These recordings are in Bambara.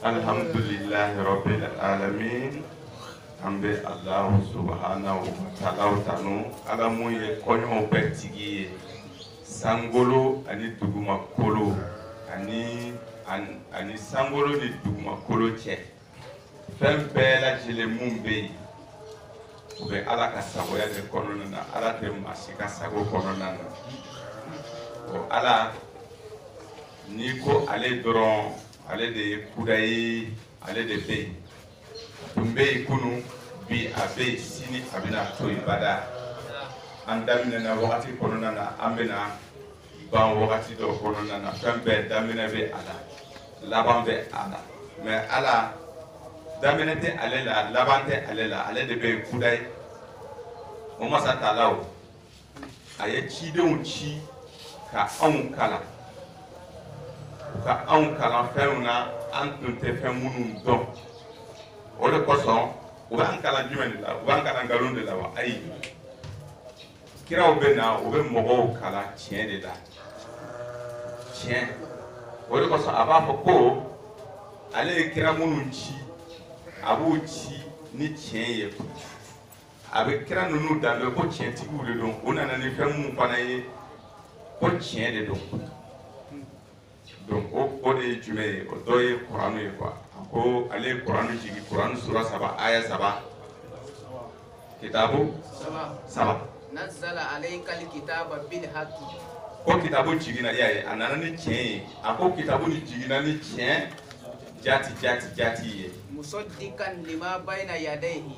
Alhamdulillahi Rabbil Alamin. Ambe Allah subhanahu wa ta'ala alamu ye konyo betigi sangolo ani duguma kolo ani sangolo ni duguma kolo che fembe la jele mumbe ube ala ka sagoya de kono na ala te masika sago kono na o ala ni ko ale doron ale de kudayi ale de be tumbe kunu bi abe sini abina to ibada andamina na wakati kono na ambena ban wakati do kono na fembe damina be ala laban be ala mais ala damina te ale la laban te ale la ale de be kudayi o masa talaw aye ci de ci ka on kala ka on kala femna antun te femunu don o le koson o ban kala jumen la o ban kala galon de la wa ay kiraw be na o be mogo kala tien de la tien o le koson aba fo ko ale kira munu ci abu ci ni tien ye avec kira nunu dans le ko tien ti ou le don on a ni femu pana ye ko tien de don donc o de jume o doye qur'anu ye quoi ko ale qur'anu jigi qur'anu sura saba aya saba kitabu saba nazzala alayka alkitaba bil haqqi ko kitabu jigi na yaye anana ni tien ako kitabu ni jigi na ni tien jati ye musaddiqan lima bayna yadayhi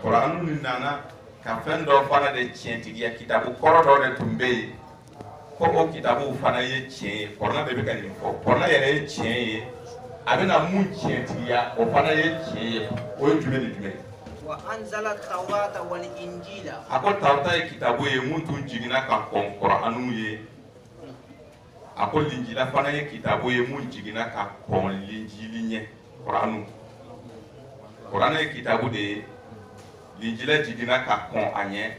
Qur'anu ni nana ka fɛn dɔ fana de tiɲɛtigiya kitabu kɔrɔ dɔ de tun bɛ yen ko o kitabu fana ye tiɲɛ ye kɔrɔna de bɛ ka nin fɔ kɔrɔna yɛrɛ ye tiɲɛ ye a bɛna mun tiɲɛtigiya o fana ye tiɲɛ ye o ye jumɛn ni jumɛn wa anzala tawrata wal injila a ko tawrata ye kitabu ye mun tun jiginna ka kɔn Qur'anu ye a ko linjila fana ye kitabu ye mun jiginna ka kɔn linjili ɲɛ Qur'anu ye kitabu de ye linjila jiginna ka kɔn a ɲɛ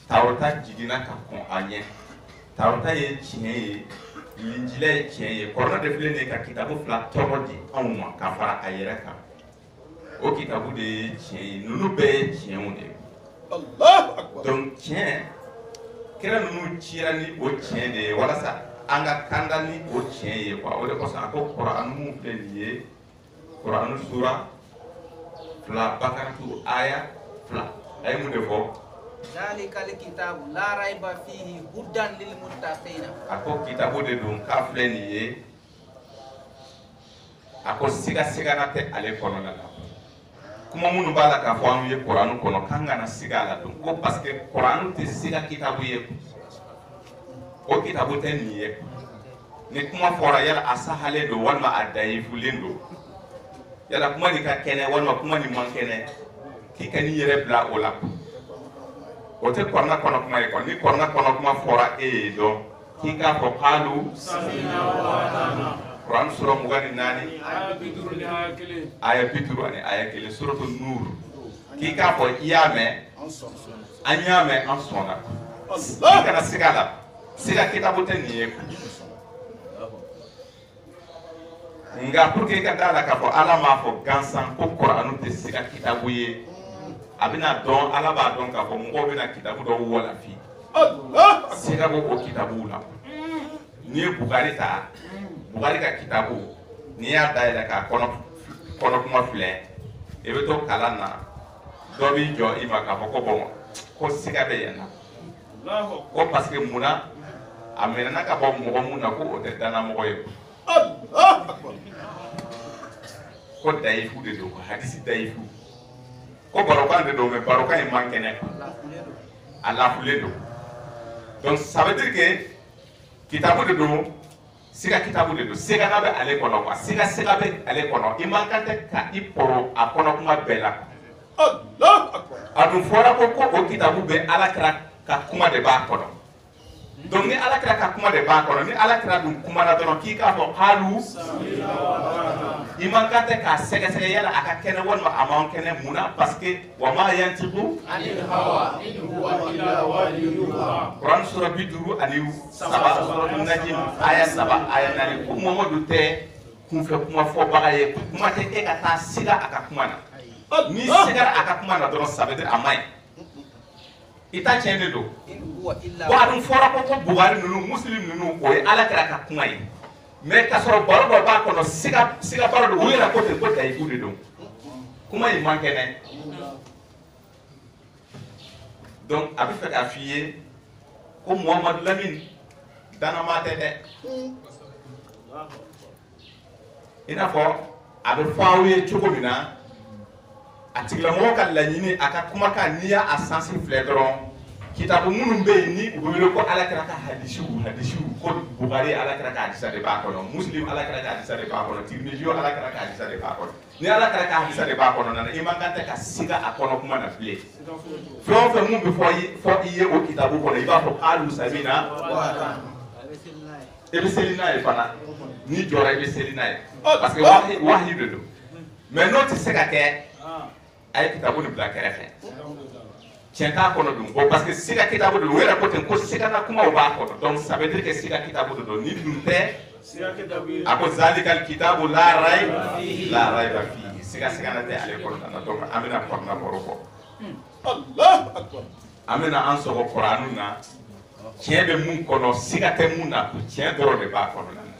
tawrata jiginna ka kɔn a ɲɛ tawrata ye tiɲɛ ye linjila ye tiɲɛ ye kɔrɔna de filɛ nin ye ka kitabu fila tɔgɔ di anw ma ka fara a yɛrɛ kan o kitabu de ye tiɲɛ ye ninnu bɛɛ ye tiɲɛw de ye donc tiɲɛ kira ninnu cira ni o tiɲɛ de ye walasa an ka kanda ni o tiɲɛ ye quoi o de kosɔn a ko Qur'anu mun filɛ nin ye Qur'anu sura 2 Bakaratu aya 2 a ye mun de fɔ zalikal kitabu la rayba fihi hudan lil muttaqina a ko kitabu de don k'a filɛ nin ye a ko siga tɛ ale kɔnɔna la kuma minnu b'a la k'a fɔ an ye Qur'anu kɔnɔ k'an kana siga a la don ko parce que Qur'anu tɛ siga kitabu ye o kitabu tɛ nin ye ni kuma fɔra yala a sahalen don walima a dayifulen don yala kuma nin ka kɛnɛ walima kuma nin man kɛnɛ k'i ka n'i yɛrɛ bila o la o tɛ kɔrɔna kɔnɔ kuma ye kɔni ni kɔrɔna kɔnɔ kuma fɔra e ye dɔn k'i k'a fɔ qalu Qur'an sura 24 aya 50 ani aya 1 suratu nur k'i k'a fɔ i y'a mɛn an y'a mɛn an sɔnna i kana siga la siga kitabu tɛ nin ye nga pour que ka da la k'a fɔ ala m'a fɔ gansan ko Qur'anu tɛ siga kitabu ye a bɛna dɔn ala b'a dɔn k'a fɔ mɔgɔw bɛna kitabu dɔw walafi siga bɔ o kitabuw la n'i ye Bugari ta Bugari ka kitabu n'i y'a dayɛlɛ k'a kɔnɔ kuma filɛ i bɛ to kalan na dɔ b'i jɔ i ma k'a fɔ ko bɔn ko siga bɛ yen na ko parce que munna a mɛnna ka bɔ mɔgɔ mun na ko o tɛ dannamɔgɔ ye ko dayifu de don hadisi dayifu ko barokan de don mais barokan in man kɛnɛ a lafulen don donc ça veut dire que kitabu de don siga kitabu de don siga na bɛ ale kɔnɔ quoi siga bɛ ale kɔnɔ i man kan tɛ ka i pɔrɔ a kɔnɔ kuma bɛɛ la a dun fɔra ko o kitabu bɛ alakira ka kuma de b'a kɔnɔ donc ni alakira ka kuma de b'a kɔnɔ ni alakira dun kuma na dɔrɔn k'i k'a fɔ qalu i man kan tɛ k'a sɛgɛsɛgɛ yala a ka kɛnɛ walima a man kɛnɛ munna parce que wa ma yantiqu anil hawa in huwa illa wahyun yuha Qur'an sura 50 ani 7 sura najm aya 7 aya 4 ko Muhammadu tɛ kunfɛ kuma fɔbaga ye kuma tɛ e ka taa siga a ka kuma na ni sigara a ka kuma na dɔrɔn ça veut dire a man ɲi i ta tiɲɛ de don wa a dun fɔra ko Bugari ninnu muslim ninnu o ye alakira ka kuma ye mais k'a sɔrɔ baro dɔ b'a kɔnɔ siga baro don u yɛrɛ ko ten ko dayifu de don kuma in man kɛnɛ donc a bɛ fɛ k'a f'i ye ko Muhamadu Lamini dannama tɛ dɛ i n'a fɔ a bɛ fɔ aw ye cogo min na a tigilamɔgɔ ka laɲini a ka kumakan n'i y'a sansi filɛ dɔrɔn kitabu minnu bɛ yen ni u bɛ wele ko alakira ka hadisiw ko Bugari alakira ka hadisa de b'a kɔnɔ Muslim alakira ka hadisa de b'a kɔnɔ Tirmidhi alakira ka hadisa de b'a kɔnɔ ni alakira ka hadisa de b'a kɔnɔ nana i man kan tɛ ka siga a kɔnɔ kuma na bilen fɛn o fɛn mun bɛ fɔ i ye o kitabu kɔnɔ i b'a fɔ qalu samina i bɛ seli n'a ye fana n'i jɔra i bɛ seli n'a ye parce que wahyu de don mais n'o tɛ se ka kɛ a ye kitabu nin bila kɛrɛfɛ tiɲɛ t'a kɔnɔ dun bon parce que siga kitabu de don o yɛrɛ ko ten ko sigana kumaw b'a kɔnɔ donc ça veut dire que siga kitabu de don ni dun tɛ a ko zalikal kitabu la rayba fihi sigana tɛ ale kɔnɔna na donc an bɛna kɔnɔna baro kɔ Allahu akbar an bɛna an sɔgɔ Qur'anu na tiɲɛ bɛ mun kɔnɔ siga tɛ mun na tiɲɛ dɔrɔn de b'a kɔnɔna na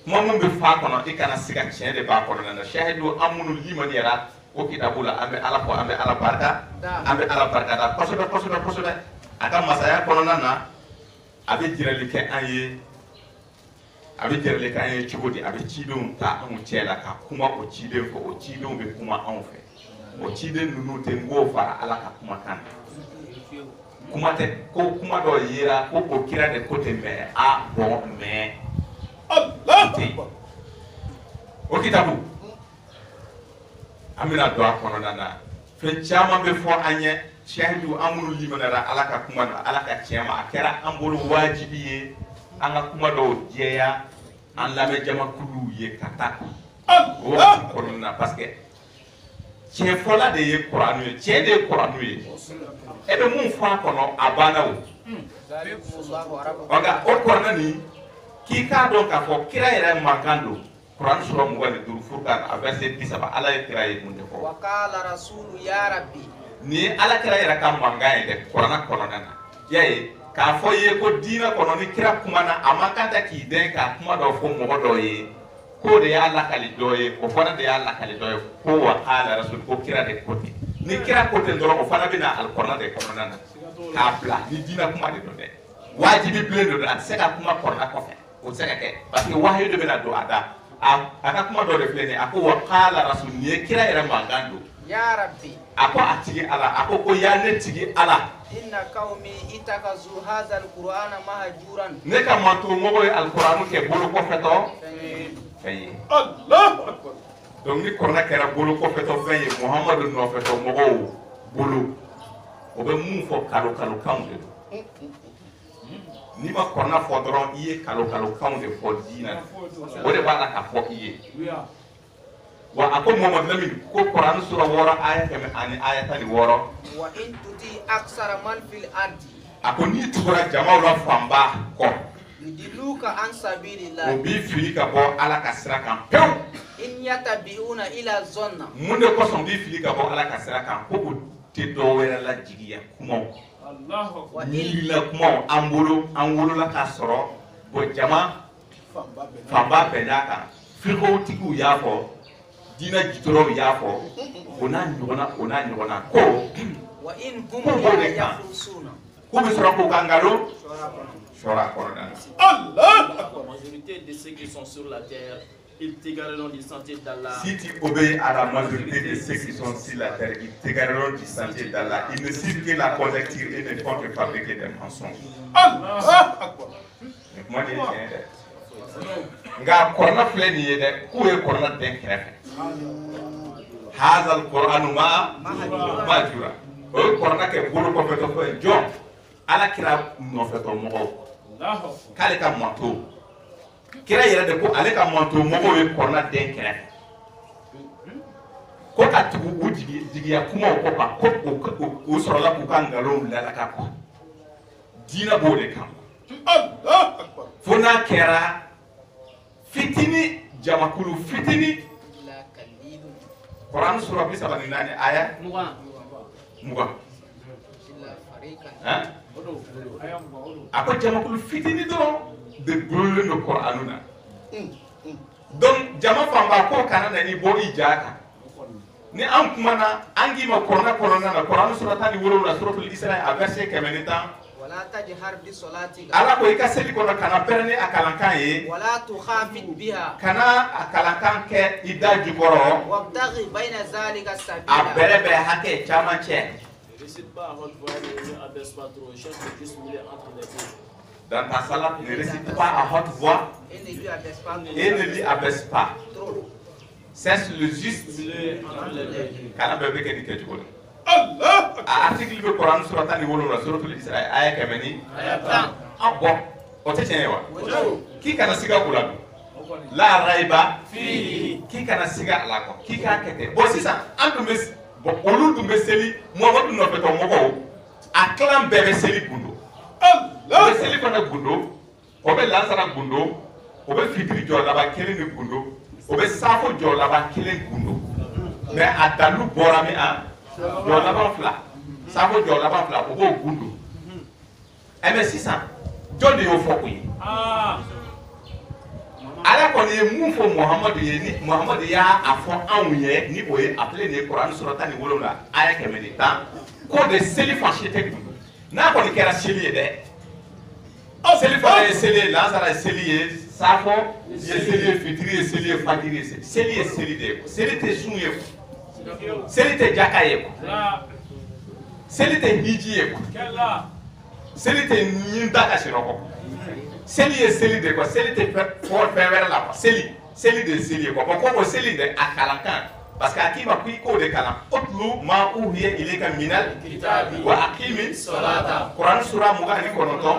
kuma mun bɛ f'a kɔnɔ i kana siga tiɲɛ de b'a kɔnɔna na shahidu an minnu limaniyara o kitabu la an bɛ ala fɔ an bɛ ala barika da kosɛbɛ a ka masaya kɔnɔna na a bɛ jirali kɛ an ye a bɛ jɛrɛle k'an ye cogo di a bɛ cidenw ta anw cɛ la ka kuma o ciden fɔ o cidenw bɛ kuma anw fɛ o ciden ninnu tɛ n k'o fara ala ka kumakan na kuma tɛ ko kuma dɔ yera ko o kira de ko tɛ mɛ a bɔn mɛ o kitabu an bɛna don a kɔnɔna na fɛn caman bɛ fɔ an ye sahidu an minnu limanara ala ka kuma na ala ka tiɲɛ ma a kɛra an bolo wajibi ye an ka kuma dɔw jɛya an lamɛn jamakuluw ye ka taa o waati kɔnɔna na parce que tiɲɛ fɔla de ye kuranu ye tiɲɛ de ye kuranu ye e bɛ mun fɔ a kɔnɔ a banna o nka o kɔnɔna nin k'i k'a dɔn k'a fɔ kira yɛrɛ mankan don kuran sura 25 Furqan a verset 30 ala ye kira ye mun de fɔ wa qala rasulu ya rabbi ni ala kira yɛrɛ ka mankan ye dɛ kuranna kɔnɔna na y'a ye k'a fɔ ye ko diinɛ kɔnɔ ni kira kumana a man kan tɛ k'i dɛn k'a kuma dɔ fɔ mɔgɔ dɔ ye ko de y'a lakali dɔ ye o fana de y'a lakali dɔ ye ko wa qala rasul ko kira de ko ten ni kira ko ten dɔrɔn o fana bɛna alikuranɛ de kɔnɔna na k'a bila ni diinɛ kuma de don dɛ wajibi bilen don a tɛ se ka kuma kuranna kɔfɛ o tɛ se ka kɛ parce que wahayu de bɛna don a da a ka kuma dɔ de filɛ nin ye a ko wa qala rasul nin ye kira yɛrɛ mankan don ya rabbi a ko a tigi ala a ko ya ne tigi ala inna qaumi itakazu hadha alqur'ana mahjuran ne ka manto mɔgɔw ye alkuranu kɛ bolo kɔfɛtɔ fɛn ye Allahu akbar donc ni kuranɛ kɛra bolo kɔfɛtɔ fɛn ye muhamadu nɔfɛtɔ mɔgɔw bolo o bɛ mun fɔ kalo kan de don n'i ma kuranɛ fɔ dɔrɔn i ye kalo kan de fɔ diinɛ o de b'a la ka fɔ i ye wa a ko Muhammad Lamin ko kuranɛ sura 6 aya 116 wa in tuti aksara man fil ardi a ko n'i tugura jamaw la fanba kɔ yudiluka an sabilillah o b'i fili ka bɔ ala ka sira kan pewu in yatabi'una ila zonna mun de kosɔn b'i fili ka bɔ ala ka sira kan ko o tɛ dɔ wɛrɛ la jigiya kumaw miirila kumaw an wolola k'a sɔrɔ bon jama fanba bɛɛ n'a kan firikotigiw y'a fɔ diinɛ jitɔrɔw y'a fɔ o n'a ɲɔgɔnna ko wa in hum la yafusuna k'u bɛ sɔrɔ k'u ka nkalon sɔrɔ a kɔnɔna na Allah La majorité de ceux qui sont sur la terre, ils t'égareront du sentier d'Allah. Si tu obéis à la majorité de ceux qui sont sur la terre, ils t'égareront du sentier d'Allah. Ils ne suivent que la conjecture et ne font que fabriquer des mensonges. Allah! Moi, je dis, nga korona filɛ nin ye dɛ k'u ye korona den kɛrɛfɛ hazal koranu majura o ye korona kɛ bolo kɔfɛtɔ fɛn jɔn ala kira nɔfɛtɔ mɔgɔw k'ale ka manto kira yɛrɛ de ko ale ka manto mɔgɔw ye korona den kɛrɛfɛ ko ka tugu u jigiya kumaw kɔ kan ko u sɔrɔla k'u ka nkalonw lalaka kɔ diinɛ b'o de kan fo n'a kɛra fitini jamakulu fitini Quran surah 34 aya 20 apa jamakulu fitini dɔrɔn de gulolen do Quran na donc jama fanba ko kana na ni bɔ i ja kan ni an kumana an k'i ma Quran kɔnɔna na Quran surah 17 suratul Isra a verset 110 wala tajhar bi salatika ala ko i ka seli kɔnɔ kana pɛrɛni a kalankan ye wala tukhafit biha kana a kalankan kɛ i da jukɔrɔ wabtaghi bayna zalika a sabila bɛrɛbɛrɛ hakɛ caman cɛ Ne récite pas à haute voix, ne abaisse pas trop, cherche le juste milieu entre les deux. dans ta salat ne récite pas à haute voix et ne lui abaisse pas et ne lui abaisse pas trop cesse le juste Milieu entre les deux. kana bɛɛ bɛ kɛ nin kɛcogo la Allah a article bɛ Quran surah 17 suratul Isra aya 110 bɔn o tɛ tiɲɛ ye wa k'i kana siga o la don la raiba fihi k'i kana siga a la kɔ k'i k'a kɛ ten bon sisan an tun bɛ bon olu tun bɛ seli Muhamadu nɔfɛtɔ mɔgɔw a kilan bɛɛ bɛ seli gundo o bɛ seli fana gundo o bɛ lansara gundo o bɛ fitiri jɔ laban kelen de gundo o bɛ safo jɔ laban kelen gundo mais a dalu bɔra min a jɔ laban fila safo jɔ laban fila o b'o gundo mais sisan jɔn de y'o fɔ o ye ala kɔni ye mun fɔ Muhamadu ye ni Muhamadu y'a fɔ anw ye ni o ye appelé ni Quran surah 17 aya 110 ko de seli fan si tɛ gundo n'a kɔni kɛra seli ye dɛ seli fana ye seli ye lansara ye seli ye Safo, il y a seli fitri, seli fadiri, seli de. Seli te sunye. Seli te jakaye. Seli te hiji. Seli te nyinda kashiroko. Seli est seli de quoi? Seli te fort faire là. Seli de seli quoi. Pourquoi seli de akalankan? Parce qu'à qui va puis ko de kalam. Otlu ma uhiya ilayka minal kitabi wa aqimi salata. Quran surah mugani konoto.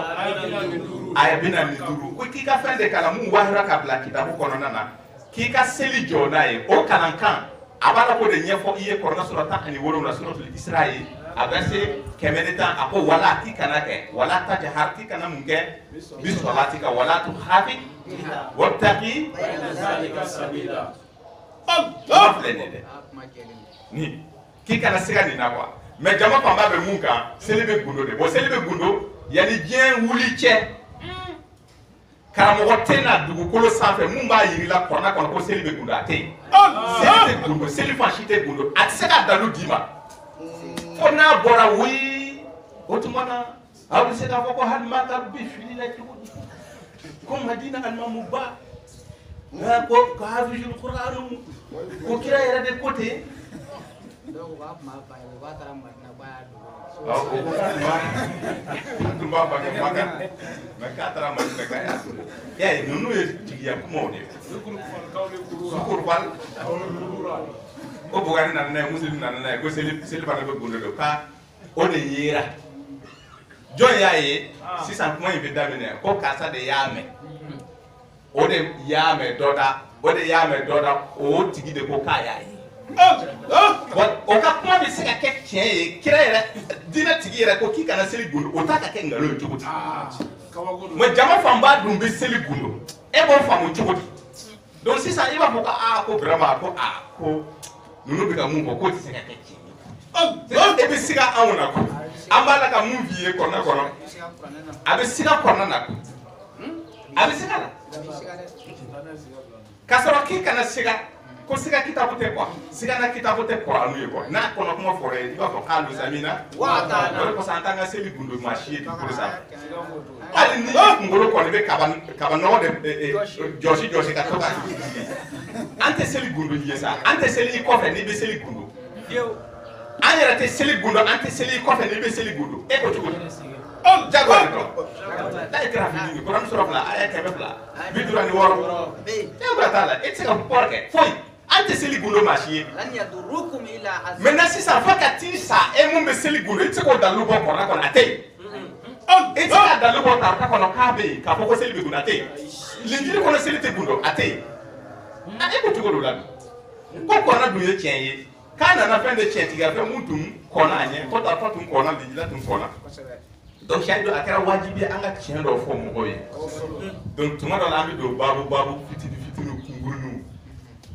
Ayabina miduru. Ko ki ka fin de kalamu wahra kabla kitabu konona na. Ki ka seli jona e o kalankan. Abala ko de nyefo iye Quran surah ta ani wolo na suratul Israil. Averse kemeneta ako wala ti kanake wala ta jaharti kana munke bisolati ka wala tu khafi wattaqi zalika sabila Allah ni ki kana siga ni na kwa mais jama pamba be munka selibe gundo de bo selibe gundo yani bien wuli che karamogo tena dugu kolo sanfɛ mun b'a yirila kɔrɔna kɔnɔ ko selibe gundo ate selibe gundo selifa shite gundo atse ka dalu dima ko n'a bɔra wi o tuma na aw bɛ se k'a fɔ ko hali maa ka bi fili la cogo di ko Madina alimamu ba nka ko ka hafizul Qur'an ko kira yɛrɛ de ko ten. Donc u b'a kuma ba ye u b'a taara Madina ba y'a dogo. Awɔ o ka tun b'a bange Maka mais k'a taara Madina k'a y'a dogo. Y'a ye ninnu ye jigiya kumaw de ye. Sukurufal o Bugari nana n'a ye Muslim nana n'a ye ko seli fana bɛ gundo de ka o de yera jɔn y'a ye sisan kuma in bɛ daminɛ ko karisa de y'a mɛn o de y'a mɛn dɔ da o de y'a mɛn dɔ da o tigi de ko k'a y'a ye o ka kuma bɛ se ka kɛ tiɲɛ ye kira yɛrɛ diinɛ tigi yɛrɛ ko k'i kana seli gundo o t'a ka kɛ nkalon ye cogo di mais jama fanba dun bɛ seli gundo e b'o faamu cogo di donc sisan i b'a fɔ ko aa ko vraiment ko aa ko ninnu bɛ ka mun fɔ k'o tɛ se ka kɛ tiɲɛ ye e bɛ siga anw na ko an b'a la ka mun f'i ye kɔnɔna kɔnɔ a bɛ siga kɔnɔna na ko a bɛ siga la k'a sɔrɔ k'i kana siga ko siga kitabu tɛ quoi siga na kitabu tɛ Kur'anu ye quoi n'a kɔnɔ kuma fɔra ye i b'a fɔ k'a lusamina o de kosɔn an t'an ka seli gundo maa si ye k'o sa hali ni kunkolo kɔni bɛ kaba nɔgɔ de jɔsi ka to ka an tɛ seli gundo ye sa an tɛ seli i kɔfɛ n'i bɛ seli gundo an yɛrɛ tɛ seli gundo an tɛ seli i kɔfɛ n'i bɛ seli gundo e ko cogo di jagoya de dɔn n'a ye kira fili ni Kur'an sura 2 aya 256 e bɛ t'a la e tɛ se ka kɔrɔ kɛ foyi an tɛ seli gundo maa si ye maintenant sisan fo ka t'i sa e mun bɛ seli gundo i tɛ se k'o dalilu bɔ kɔrɔna kɔnɔ a tɛ yen e tɛ se ka dalilu bɔ tarata kɔnɔ k'a bɛ yen k'a fɔ ko seli bɛ gundo a tɛ yen linjili kɔnɔ seli tɛ gundo a tɛ yen e ko cogo dɔ la dun ko kɔrɔna dun ye tiɲɛ ye k'a nana fɛn de tiɲɛ tigɛ fɛn mun tun kɔnna a ɲɛ ko tarata tun kɔnna linjila tun kɔnna donc sayidu a kɛra wajibi an ka tiɲɛ dɔ fɔ mɔgɔw ye donc tuma dɔ la an bɛ don baabu fitini kunkuruninw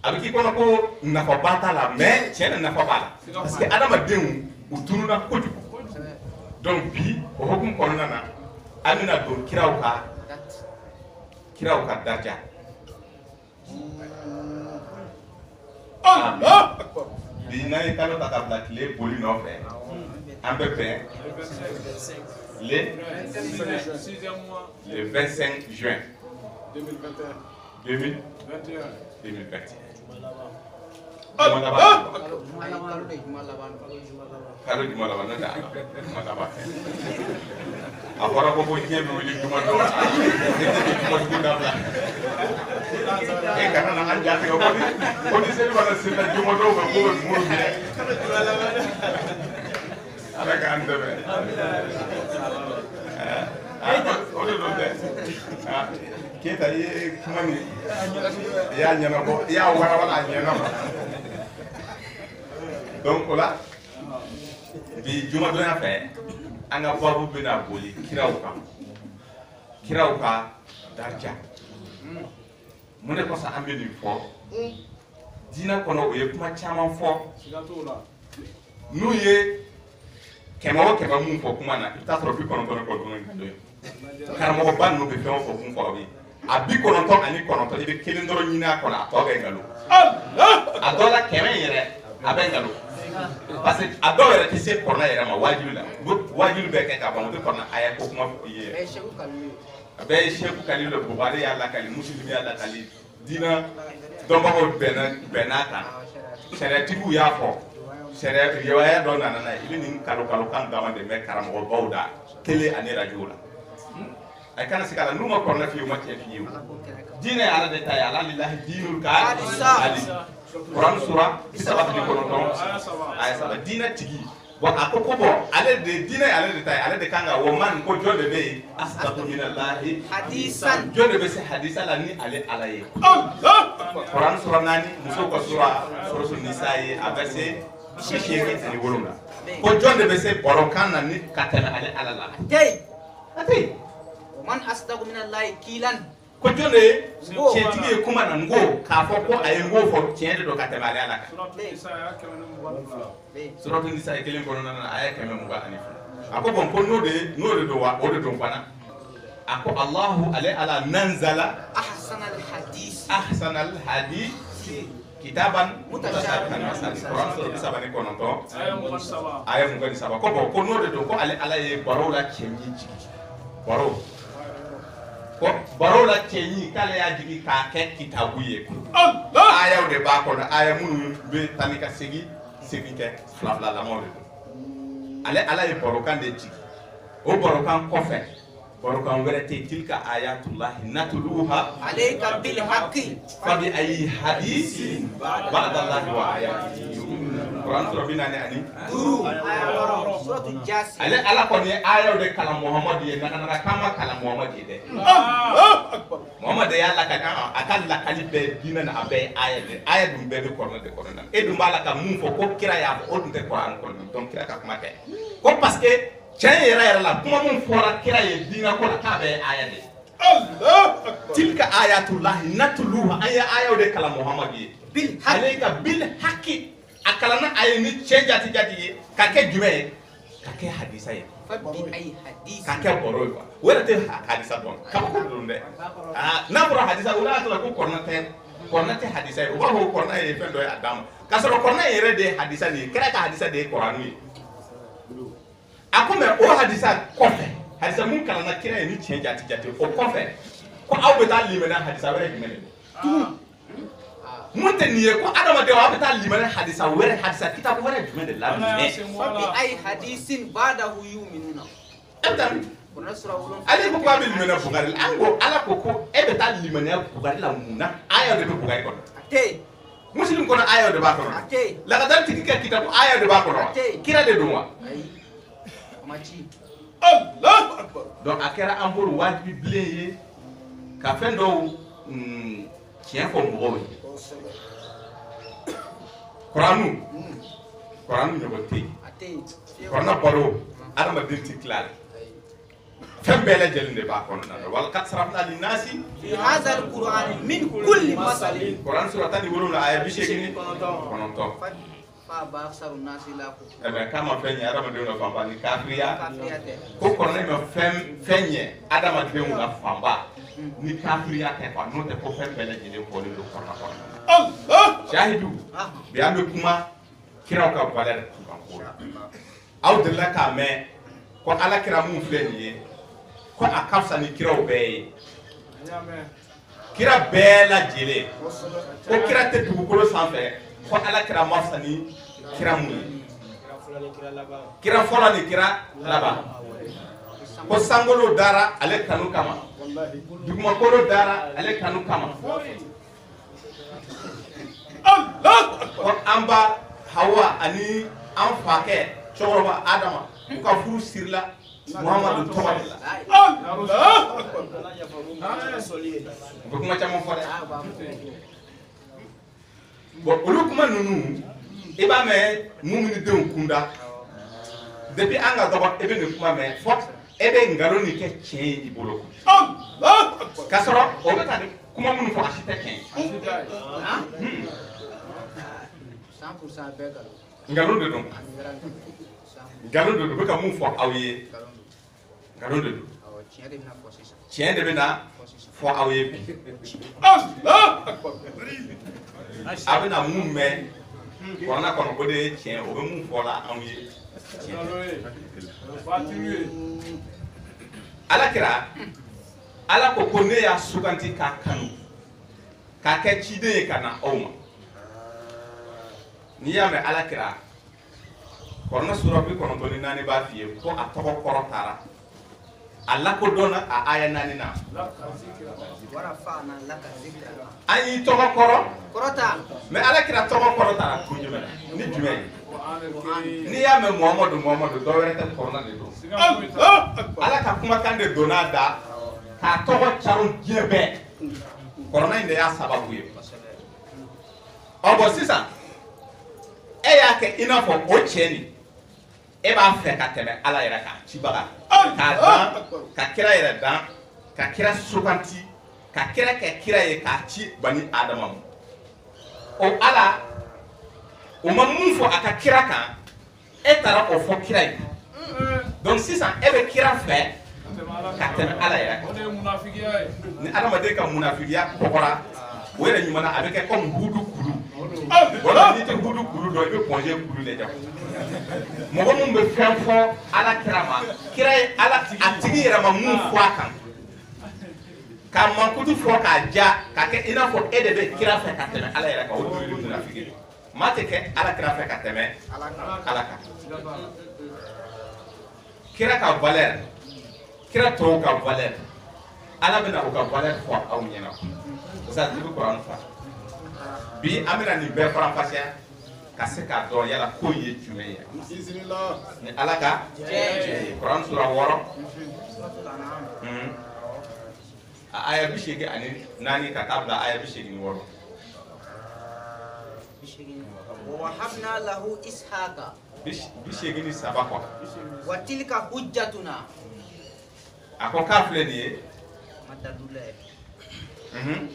a bɛ k'i kɔnɔ ko nafaba t'a la mais tiɲɛ na nafa b'a la parce que adamadenw u tununna kojugu donc bi o hukumu kɔnɔna na an bɛna don kiraw ka daraja bi n'an ye kalo ta ka bila tile boli nɔfɛ an bɛ bɛn le 25 juin 2021 kalo juma laban ne tɛ juma laban a fɔra ko diɲɛ bɛ wuli juma dɔn juma dabila e kana na an jatigɛ ko ni seli mana se la juma dɔw ma ko bɛ muru minɛ ala k'an dɛmɛ o de don dɛ Keyita i ye kuma nin i y'a ɲɛnabɔ i y'a walawala a ɲɛnabɔ donc o la bi jumadonya fɛ an ka babu bɛna boli kiraw ka daraja mun de kosɔn an bɛ nin fɔ diinɛ kɔnɔ o ye kuma caman fɔ n'u ye kɛmɛ o kɛmɛ mun fɔ kuma na i bɛ taa sɔrɔ 99 kɔnɔntɔn ye karamɔgɔba ninnu bɛ fɛn o fɛn mun fɔ aw ye a 99 ani kɔnɔntɔn i bɛ kelen dɔrɔn ɲini a kɔnɔ a tɔ bɛ nkalon a dɔw la kɛmɛ yɛrɛ a bɛ nkalon parce que a dɔw yɛrɛ tɛ se kɔrɔna yɛrɛ ma wajibi la wajibi bɛ kɛ ka ban o tɛ kɔrɔna a ye ko kuma fɔ i ye abe Sheikh Khalil Bukhari ya la kali Muslim ya la kali dina domba ko benaka sere tibu ya fo sere riwaya do nana ibini kalo kan dama de me karamo bawda télé ani radio la ay kana sikala numa ko na fi ma ci fi dina ala de tay ala lillahi dinul ka ali Quran surah bisaba ni ko non ay saba dina tigi bo akoko bo ale de dina ale de tay ale de kanga wo man ko jode be astagfiru minallahi hadisan jode be se hadisa la ni ale alaye Quran surah nani muso ko surah nisa'i abase shishiri ni woluna ko jode be se borokan na ni katana ale alala atay man asdaqu minallahi kilan ko jode cetigi kuma na ngo ka fo ko ay ngo fo tiende do katama ale alaka suratu nisa kelen kono na aya keme mu ba anifu ako bon ko no de do wa o de do bana ako Allah ala nanzala ahsanal hadith kitaban mutashabihan masal Quran sura bisaba ni kono to aya mu gani saba ko bon ko no de do ko ala ye baro la chenyi jigi baro ko baro la chenyi kala ya jigi ka ke kitabu ye aya de ba ko aya mu be tanika segi ke flafla la mole ale ala ye borokan de ci o borokan kofe borokan werete tilka ayatullah natluha alayka bil haqqi fa bi ayi hadithin ba'da allah wa ayatihi Quran surabina ne ani suratul jasi ale ala ko ne ayo de kala muhammad ye na kama kala muhammad ye de muhammad ya la ka akal la kalibe dina na abe aya dum be korna de korna e dum bala ka mum fo ko kira ya o dum de Quran ko donc kira ka kuma ke ko parce que chay era la kuma mum fora kira ye dina ko la ka be aya de Allah tilka ayatullah natluha aya de kala muhammad ye bil alayka bil haqqi akalana ay ni jati ka ke jume ka ke hadisa ye fabi ay hadis ka ke boro ko wala te hadisa don ka ko don de na boro hadisa wala to ko korna te hadisa ye o ko korna ye fendo ya adam ka so korna ye re de hadisa ni kra ka hadisa de Quran ni akome o hadisa ko fe hadisa mun kala na kira ye ni jati o ko fe ko aw be ta limena hadisa wala gimene munte niye ko adama de wa beta limane hadisa were hadisa kitabu were jume de la ne fabi ay hadisin ba'dahu yu'minuna etam kuna sura ulun ale ko ba limane bugari ango ala ko e beta limane bugari la muna aya de bugari ko te muslim ko na aya de ba ko te la kadar tikika kitabu aya de ba ko kira de dunwa ay machi Allahu akbar donc akera amburu wajibi bleye ka fendo tien ko mo Quranu ne bote Quranu baro adama dinti klal fembele jelinde ba kono na wal qad sarafna lin nasi fi hadha al qur'an min kulli masalin Quran suratani wolo aya bi shekini kono to fa ba aksaru nasi la ko ebe kama fenye adama de no famba ni kafriya te ko kono me fenye adama de no famba ni kafriya te fa no te ko fembele jele ko le kono Allah shahidu bi ambe kuma kira ka baler ko aw de la ka me ko ala kira mu fleni ko akafsa ni kira obe kira bela jele ko kira te dugukolo sanfɛ ko ala kira mafsa ni kira mu kira fola ni kira laba ko sangolo dara ale kanu kama duguma kolo dara ale kanu kama Allah ko amba hawa ani an fake choroba adama ka furu sirla Muhammadu tawalla Allah ko kuma chamo fore bo olu kuma nunu iba me mumini de kunda depuis anga dobo ebe ne kuma me fo ebe ngalo ni ke chen ibolo Allah kasoro o beta kuma munu fo asite ken 100% begalo ngalo de don ngalo de be ka mun fo awye ngalo de chien de bena fo awye bi Allah abena mun me kona kono bode chien o be mun fo la awye ala kira ala ko ko ne y'a suganti k'a kanu k'a kɛ ciden ye ka na aw ma n'i y'a mɛn ala kira kɔrɔna sura 94 b'a f'i ye ko a tɔgɔ kɔrɔ taara a lakodɔnna a aya 4 na an y'i tɔgɔ kɔrɔ mais ala kira tɔgɔ kɔrɔ taara kun jumɛn ni jumɛn ye n'i y'a mɛn muhamadu dɔ wɛrɛ tɛ kɔrɔna de don ala ka kumakan de donn'a da k'a tɔgɔ carin diɲɛ bɛɛ kɔrɔna in de y'a sababu ye ɔ bɔn sisan e y'a kɛ i n'a fɔ o cɛ nin e b'a fɛ ka tɛmɛ ala yɛrɛ kan cibaga k'a dan ka kira yɛrɛ dan ka kira suganti ka kira kɛ kira ye k'a ci bani adama ma o ala o ma mun fɔ a ka kira kan e taara o fɔ kira ye donc sisan e bɛ kira fɛ ka tɛmɛ ala yɛrɛ kan ni adamaden ka munafigiya kɔgɔra o yɛrɛ ɲuman na a bɛ kɛ comme hudu kulu wala n'i tɛ hudu kulu dɔn i bɛ congé kulu de jɔ mɔgɔ mun bɛ fɛn fɔ ala kira ma kira ye ala a tigi yɛrɛ ma mun fɔ a kan ka mankutu fɔ k'a ja k'a kɛ i n'a fɔ e de bɛ kira fɛ ka tɛmɛ ala yɛrɛ kan o de ye munafigi maa tɛ kɛ ala kira fɛ ka tɛmɛ ala kan kira ka valeur kira tɔw ka valeur ala bɛna o ka valeur fɔ aw ɲɛna sisan i bɛ kuran fa bi an bɛna nin bɛɛ faranfasiya ka se k'a dɔn yala ko ye jumɛn ye ni ala ka kuran sura 6 a aya 84 ka taa bila aya 86 ووهبنا له إسحاق 87 quoi وتلك حجتنا a ko k'a filɛ nin ye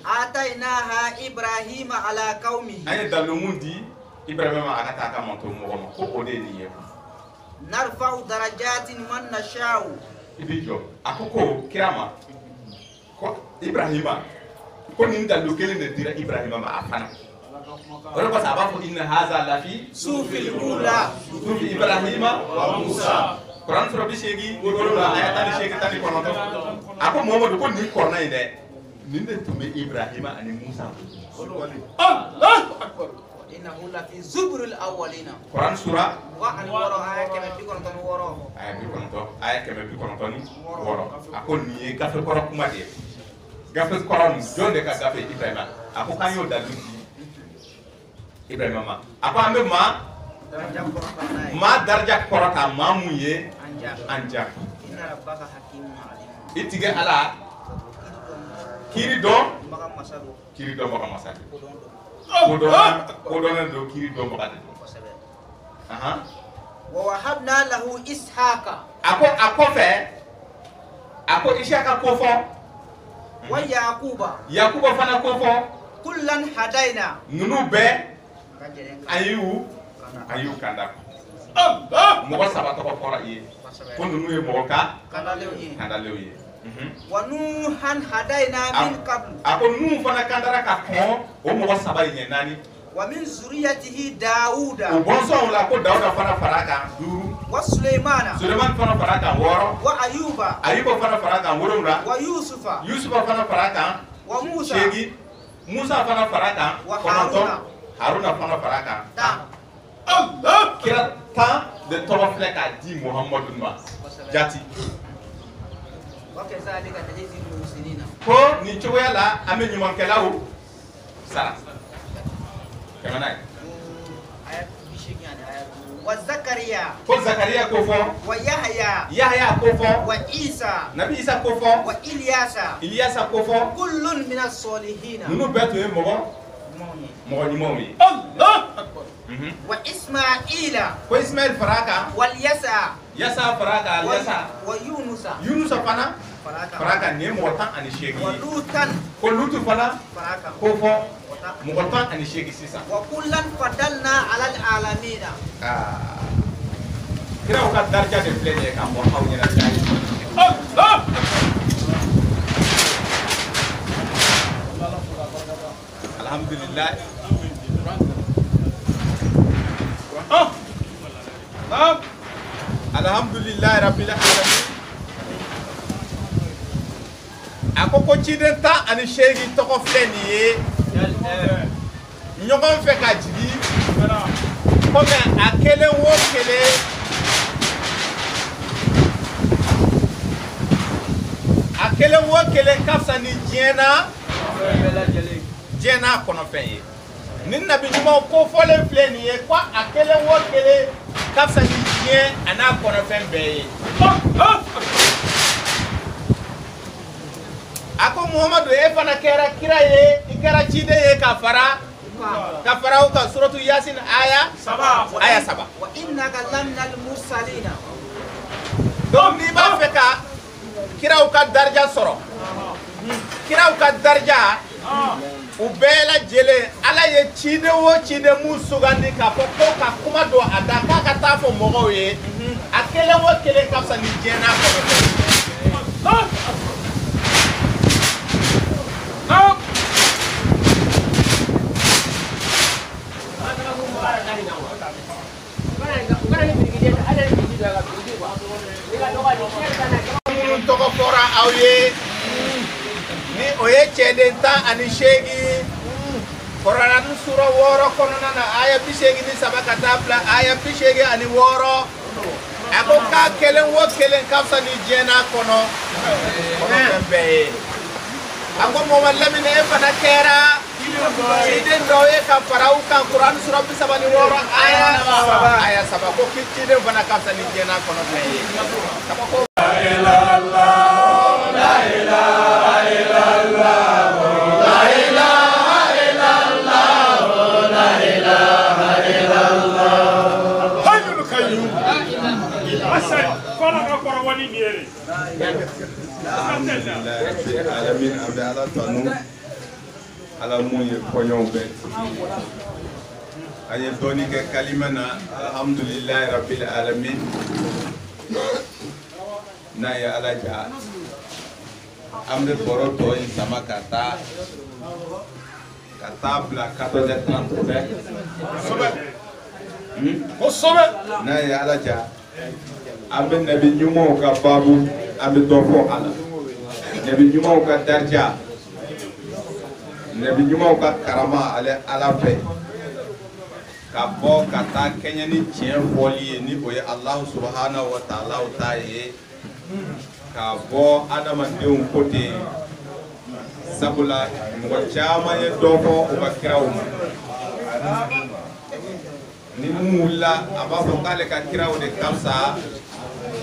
آتيناها إبراهيم على قومه an ye dalu mun di ibrahima ma a ka taa ka manto mɔgɔ ma ko o de ye nin ye نرفع درجات من نشاء i b'i jɔ a ko kira ma ko ibrahima ko nin dalu kelen de dira ibrahima ma a fana o de kɔsɔn a b'a fɔ inna haza lafi sufil ula sufi ibrahima wa musa kuran sura 87 aya 18 a ko muhamadu ko nin kɔrɔna in dɛ nin de tun bɛ ibrahima ani musa إنه لفي زبر الأولين kuran sura وأن وراء آية كما بيكون تنورو aya 96 a ko nin ye gafe kɔrɔ kuma de ye gafe kɔrɔ nin jɔn de ka gafe ibrahima a ko k'an y'o dalu di ibrahima ma a ko an bɛ maa daraja kɔrɔta maa mun ye an ja إن ربك حكيم عليم i tigɛ ala kiri dɔn مغا مسلو kiri dɔn baga masa de ko dɔnnen don kiri dɔn baga de don ووهبنا له إسحاق a kɔfɛ a ko isaka ko fɔ ويعقوب yakuba fana ko fɔ كلا هدينا ninnu bɛɛ an y'u kanda mɔgɔ saba tɔgɔ fɔra i ye ko ninnu ye mɔgɔ kandalenw ye ونوحا هدينا من قبل a ko ninnu fana kandara ka kɔn o mɔgɔ saba in ɲɛ naani ومن ذريته داوود o bɔnsɔnw la ko dawuda fana fara kan 5 وسليمان sulemani fana fara kan 6 وأيوب ayuba fana fara kan 7 ويوسف yusufa fana fara kan وموسى 8 musa fana fara kan 9 haruna fana fara kan kira 10 de tɔgɔ filɛ k'a di muhamadu ma jati وكذلك نجزي المحسنين ko nin cogoya la an bɛ ɲumankɛlaw sara kɛmɛ n'a ye وزكريا ko zakariya ko fɔ ويحيى yahaya ko fɔ وعيسى nabi isa ko fɔ وإلياس iliyasa ko fɔ كل من الصالحين ninnu bɛɛ tun ye mɔgɔ ɲumanw ye وإسماعيل ko ismail fara kan واليسع yasa fara kan yasa ويونس yunusa fana fara kan nin ye mɔgɔ 18 ye ولوطا ko lutu fana فراكا ko fɔ mɔgɔ 18 sisan وكلا فضلنا على العالمين kiraw ka daraja de filɛ nin ye k'a fɔ aw ɲɛna caya alhamdulillah alhamdulillah rabbil alamin akoko ciden tan ani seegi tɔgɔ filɛ nin ye ɲɔgɔn fɛ ka jigi komi a kelen o kelen a kelen o kelen ka fisa ni diɲɛ n'a kɔnɔfɛn ye ni nabi ɲumanw kofɔlen filɛ nin ye ko a kelen o kelen ka fisa ni diɲɛ a n'a kɔnɔfɛn bɛɛ ye a ko Muhamadu e fana kɛra kira ye i kɛra ciden ye ka fara u kan suratu Yasin aya 3 wa innaka laminal mursalina donc n'i b'a fɛ ka kiraw ka darija sɔrɔ kiraw ka darija u bɛɛ lajɛlen Ala ye ciden o ciden mun sugandi k'a fɔ ko ka kuma don a da k'a ka taa fɔ mɔgɔw ye a kelen o kelen ka fisa ni diɲɛ n'a kɔnɔfɛn tɔgɔ fɔra aw ye ni o ye cɛden 18 Kɔrɔani sura 6 kɔnɔna na aya 83 ka taa bila aya 86 a ko k'a kelen o kelen ka fisa ni diɲɛ n'a kɔnɔfɛn bɛɛ ye a ko Muhamadu Lamini e fana kɛra ciden dɔ ye ka fara u kan Kɔrɔani sura 36 aya 3 ko ciden fana ka fisa ni diɲɛ n'a kɔnɔfɛn ye alamin abe ala tanu ala mun ye koɲɔw bɛɛ an ye dɔɔni kɛ kalima na alhamdulillahi rabbil alamin n'a ye ala ja an bɛ bɔrɔ tɔ in sama ka taa bila 14h30 kosɛbɛ n'a ye ala ja an bɛ nabi ɲumanw ka babu an bɛ dɔ fɔ a la nabi ɲumanw ka darija nabi ɲumanw ka karama ale ala fɛ ka bɔ ka taa kɛɲɛ ni tiɲɛ fɔli ye ni o ye Allahu subhanahu wa ta'ala ta ye ka bɔ adamadenw ko ten sabula mɔgɔ caman ye dɔ fɔ u ka kiraw ma ni mun wulila a b'a fɔ k'ale ka kiraw de ka fisa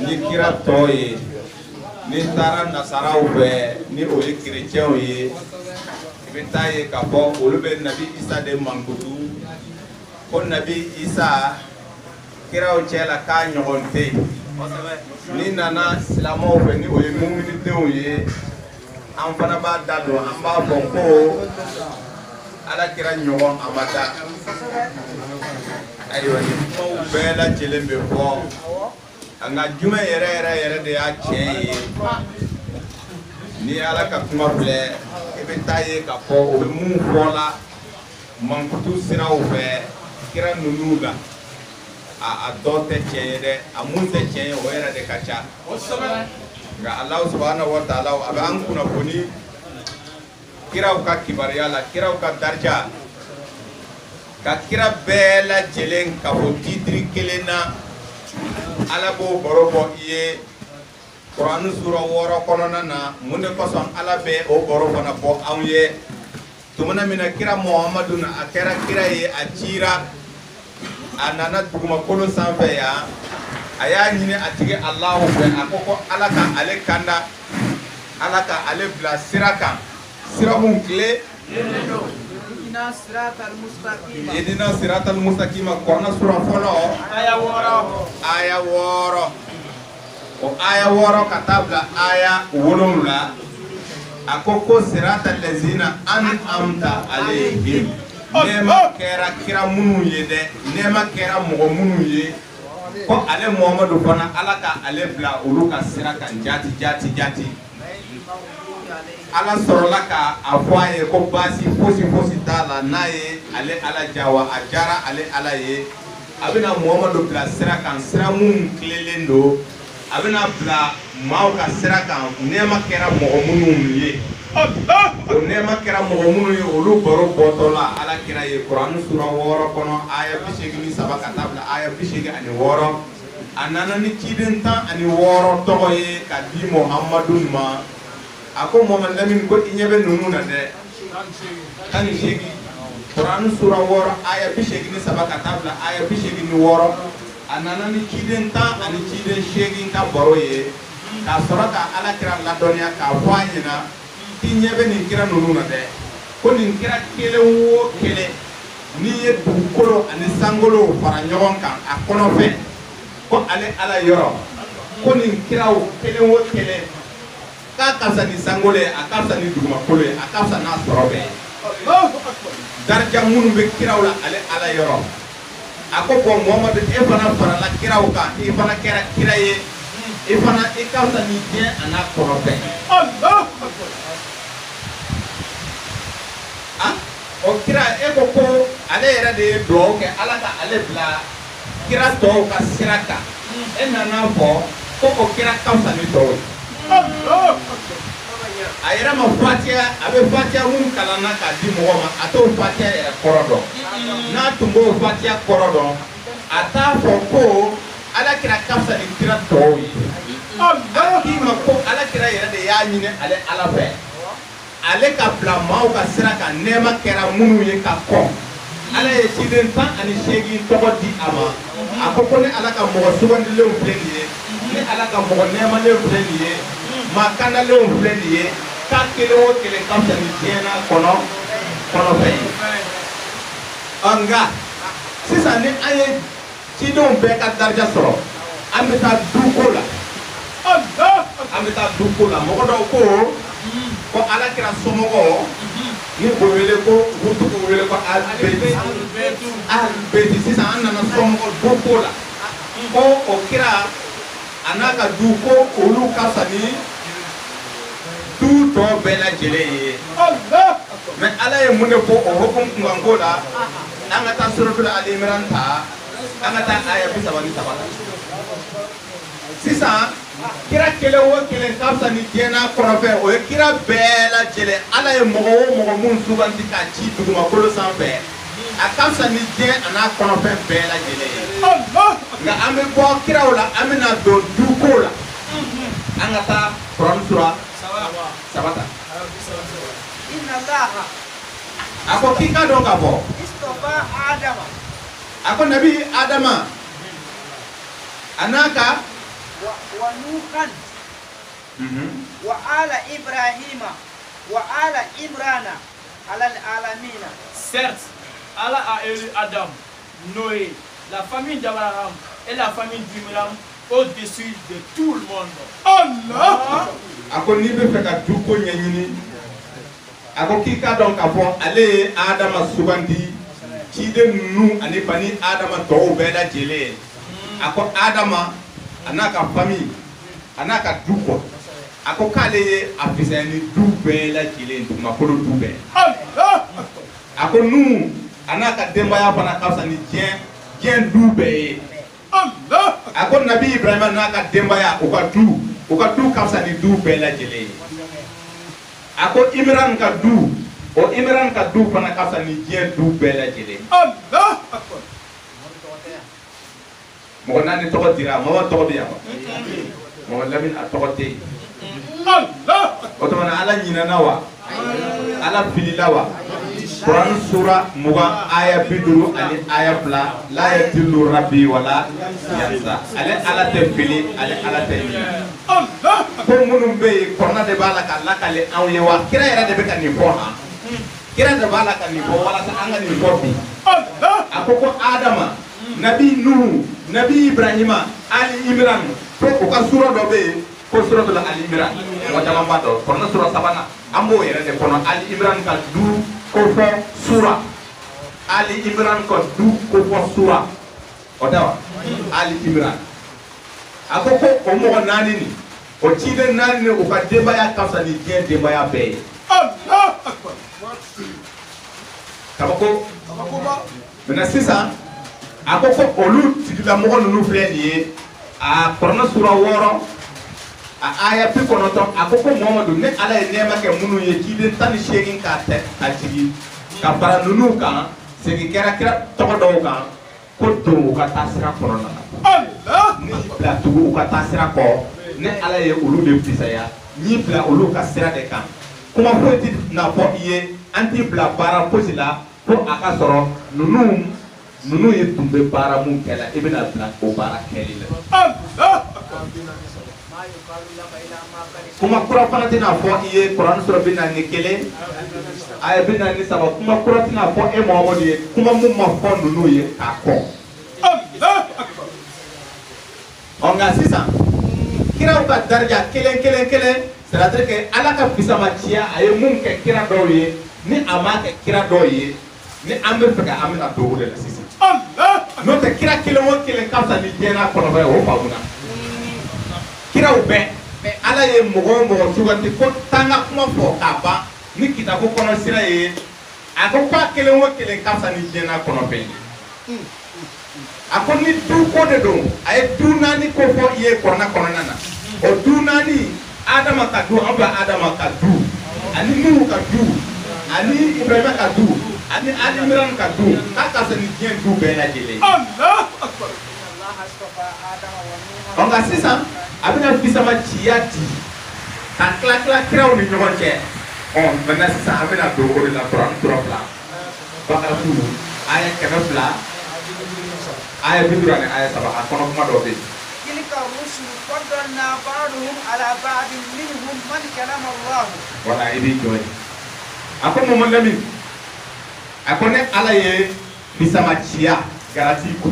ni kira tɔ ye ni taara nasaraw fɛ ni o ye kerecɛnw ye i bɛ taa ye k'a fɔ olu bɛ nabi Isa de mankutu ko nabi Isa kiraw cɛ la k'a ɲɔgɔn tɛ yen ni nana silamɛw fɛ ni o ye muminidenw ye an fana b'a da don an b'a fɔ ko ala kira ɲɔgɔn a ma da ayiwa ni kumaw bɛɛ lajɛlen bɛ fɔ nka jumɛn yɛrɛ de y'a tiɲɛ ye ni ala ka kuma filɛ i bɛ taa ye k'a fɔ o bɛ mun fɔ la mankutu siraw fɛ kira ninnu la a dɔ tɛ tiɲɛ ye dɛ a mun tɛ tiɲɛ ye o yɛrɛ de ka ca nka Allahu subhanahu wa ta'ala a bɛ an kunnafoni kiraw ka kibaruya la kiraw ka darija ka kira bɛɛ lajɛlen ka fɔ titiri kelen na ala b'o baro bɔ i ye Kɔrɔani sura 6 kɔnɔna na mun de kosɔn ala bɛ o baro fana bɔ anw ye tumana min na kira Muhamadu na a kɛra kira ye a cira a nana dugumakolo sanfɛ yan a y'a ɲini a tigi Alahu fɛ a ko ala ka ale kanda ala ka ale bila sira kan sira mun tile Yedina siratal mustaqima Kɔrɔani sura fɔlɔ aya 6 o aya 6 ka taa bila aya 7 a ko siratal lazina an'amta alayhim nɛɛma kɛra kira minnu ye dɛ nɛɛma kɛra mɔgɔ minnu ye ko ale Muhamadu fana ala ka ale bila olu ka sira kan jati ala sɔrɔla ka a fɔ a ye ko baasi fosi t'a la n'a ye ale ala jawa a jara ale ala ye a bɛna Muhamadu bila sira kan sira mun tilelen don a a bɛna bila maaw ka sira kan nɛɛma kɛra mɔgɔ minnu ye o nɛɛma kɛra mɔgɔ minnu ye olu baro bɔtɔ la Ala kira ye Kurani sura 6 kɔnɔ aya 83 ka taa bila aya 86 a nana ni ciden 16 tɔgɔ ye ka di Muhamadu ma a ko Muhamadu Lamini ko i ɲɛ bɛ ninnu na dɛ 18 Kurani sura 6 aya 83 ka taa bila aya 86 a nana ni ciden 8 ka baro ye k'a sɔrɔ ka Ala kira ladɔnniya k'a fɔ a ɲɛna i ɲɛ bɛ nin kira ninnu na dɛ ko nin kira kelen o kelen n'i ye dugukolo ani sankolo fara ɲɔgɔn kan a kɔnɔfɛn ko ale Ala yɔrɔ ko nin kiraw kelen o kelen k'a ka fisa ni sankolo ye a ka fisa ni dugumakolo ye a ka fisa n'a sɔrɔ bɛɛ ye darija minnu bɛ kiraw la ale Ala yɔrɔ a ko bon Muhamadu e fana farala kiraw kan i fana kɛra kira ye i fana i ka fisa ni diɲɛ a n'a kɔnɔ bɛɛ o kira e ko ko ale yɛrɛ de ye dugawu kɛ Ala ka ale bila kira tɔw ka sira kan e nana fɔ ko o kira ka fisa ni tɔw ye a yɛrɛ ma fatiha a bɛ fatiha mun kalanna k'a di mɔgɔ ma a t'o fatiha yɛrɛ kɔrɔ dɔn n'a tun b'o fatiha kɔrɔ dɔn a t'a fɔ ko Ala kira ka fisa ni kira tɔw ye a k'i ma ko Ala kira yɛrɛ de y'a ɲini ale Ala fɛ ale ka bila maaw ka sira kan nɛɛma kɛra minnu ye ka kɔn Ala ye ciden 18 tɔgɔ di a ma a ko ni Ala ka mɔgɔ sugandilenw filɛ nin ye ni Ala ka mɔgɔ nɛɛmalenw filɛ nin ye maa kandalenw filɛ nin ye k'a kelen o kelen ka fisa ni diɲɛ n'a kɔnɔfɛn ye nka sisan ni an ye cidenw bɛɛ ka darija sɔrɔ an bɛ taa duko la mɔgɔ dɔw ko Ala kira somɔgɔw ni o wele ko u t'u wele ko Alibeti sisan an nana somɔgɔ duko la ko o kira a n'a ka du ko olu ka fisa ni du tɔ bɛɛ lajɛlen ye mais Ala ye mun de fɔ o hukumu kunkanko la an ka taa suratul Ali Imran ta an ka taa aya 33 sisan kira kelen o kelen ka fisa ni diɲɛ n'a kɔnɔfɛn o ye kira bɛɛ lajɛlen Ala ye mɔgɔ o mɔgɔ mun suganti k'a ci dugumakolo sanfɛ a ka fisa ni diɲɛ a n'a kɔnɔfɛn bɛɛ lajɛlen ye nka an bɛ bɔ kiraw la an bɛna don duko la an ka taa Kurani sura 3 ta a ko k'i ka dɔn ka fɔ a ko nabi Adama a n'a ka wa Nuhan wa ala Ibrahima wa ala Imrana ala alamina. Certes, Allah a élu Adam, Noé, la famille d'Abraham et la famille d'Imran au-dessus de tout le monde. Allah! Ako ni bɛ fɛ ka duko ɲɛɲini a ko k'i ka dɔn k'a fɔ ale ye Adama sugandi ciden ninnu ani bani Adama tɔw bɛɛ lajɛlen a ko Adama a n'a ka famille a n'a ka du kɔ a ko k'ale ye a fisaya ni du bɛɛ lajɛlen dugumakolo du bɛɛ a ko Nuhu a n'a ka denbaya fana ka fisa ni diɲɛ du bɛɛ ye a ko Nabi Ibrahima n'a ka denbaya o ka du ka fisa ni du bɛɛ lajɛlen ye a ko Imran ka du fana ka fisa ni diɲɛ du bɛɛ lajɛlen mɔgɔ naani tɔgɔ dira mɔgɔ tɔgɔ bɛ yan mɔgɔ Lamini a tɔgɔ tɛ yen o tuma na Ala ɲinana wa Ala filila wa Kurani sura 20 aya 50 ani aya 2 la yadillu rabbi wala yansa ale Ala tɛ fili ale Ala tɛ ɲinɛ ko minnu bɛ yen kɔrɔna de b'a la ka lakale anw ye wa kira yɛrɛ de bɛ ka nin fɔ han kira de b'a la ka nin fɔ walasa an ka nin fɔ bi a ko Adama Nabi Nuhu Nabi Ibrahima Ali Imran ko o ka sura dɔ bɛ yen ko suratul Ali Imran mɔgɔ caman b'a dɔn kɔrɔna sura 3 an b'o yɛrɛ de kɔnɔ Ali Imran ka du ko fɔ sura Ali Imran ka du ko fɔ sura o tɛ wa Ali Imran a ko o mɔgɔ naani ni o ciden naani ni o ka denbaya ka fisa ni diɲɛ denbaya bɛɛ ye kabako maintenant sisan a ko olu tigilamɔgɔ ninnu filɛ nin ye a korona sura woro a aya pe konoto akoko Muhammadu ne ala e nema ke munu ye kide tan shegin ka te ajigi ka para nunu kan segi kera to do kan ko to ka tasira korona Allah ni la tugu ka tasira ko ne ala ye ulu de pisaya ni bla ulu ka sira de kan kuma ko ti na fo iye anti bla bara posila ko aka soro nunu ye tumbe bara mun kala ibina bla ko bara kelile Allah kuma kura fana tina fo iye Quran sura bina ni kele ay bina ni saba kuma kura tina fo e Muhammadu ye kuma mun ma fo nunu ye ako Allah akbar onga sisa kira ka darja kelen c'est-à-dire que ala ka bisama cia ay mun ke kira do ye ni ama ke kira do ye ni ambe feka amina do de la sisa Allah no te kira kelen ka sa ni jena kono ba o famuna kira ube ala ye mogo suganti ko tanga kuma fo ka ba ni kita ko kono sira ye ako kwa kelen ka sa ni jena kono be ako ni du ko de do ay du nani ko fo ye korna nana o du nani adama ka du aba adama ka du ani nu ka du ani ibrahima ka du ani imran ka du ka sa ni jen du be na jele Allah akbar Allah astafa adama wa nuha onga sisa abina bisama ciati kan kla kiraw ni ñogon ci on bana sisa abina do ko la Quran turafla bakal tu aya kebla aya bidurane aya sabah kono kuma do be tilka rusul faddalna ba'dhum ala ba'din minhum man kalama Allah wala ibi joy ako mo man lami ako ne ala ye bisama cia garati ko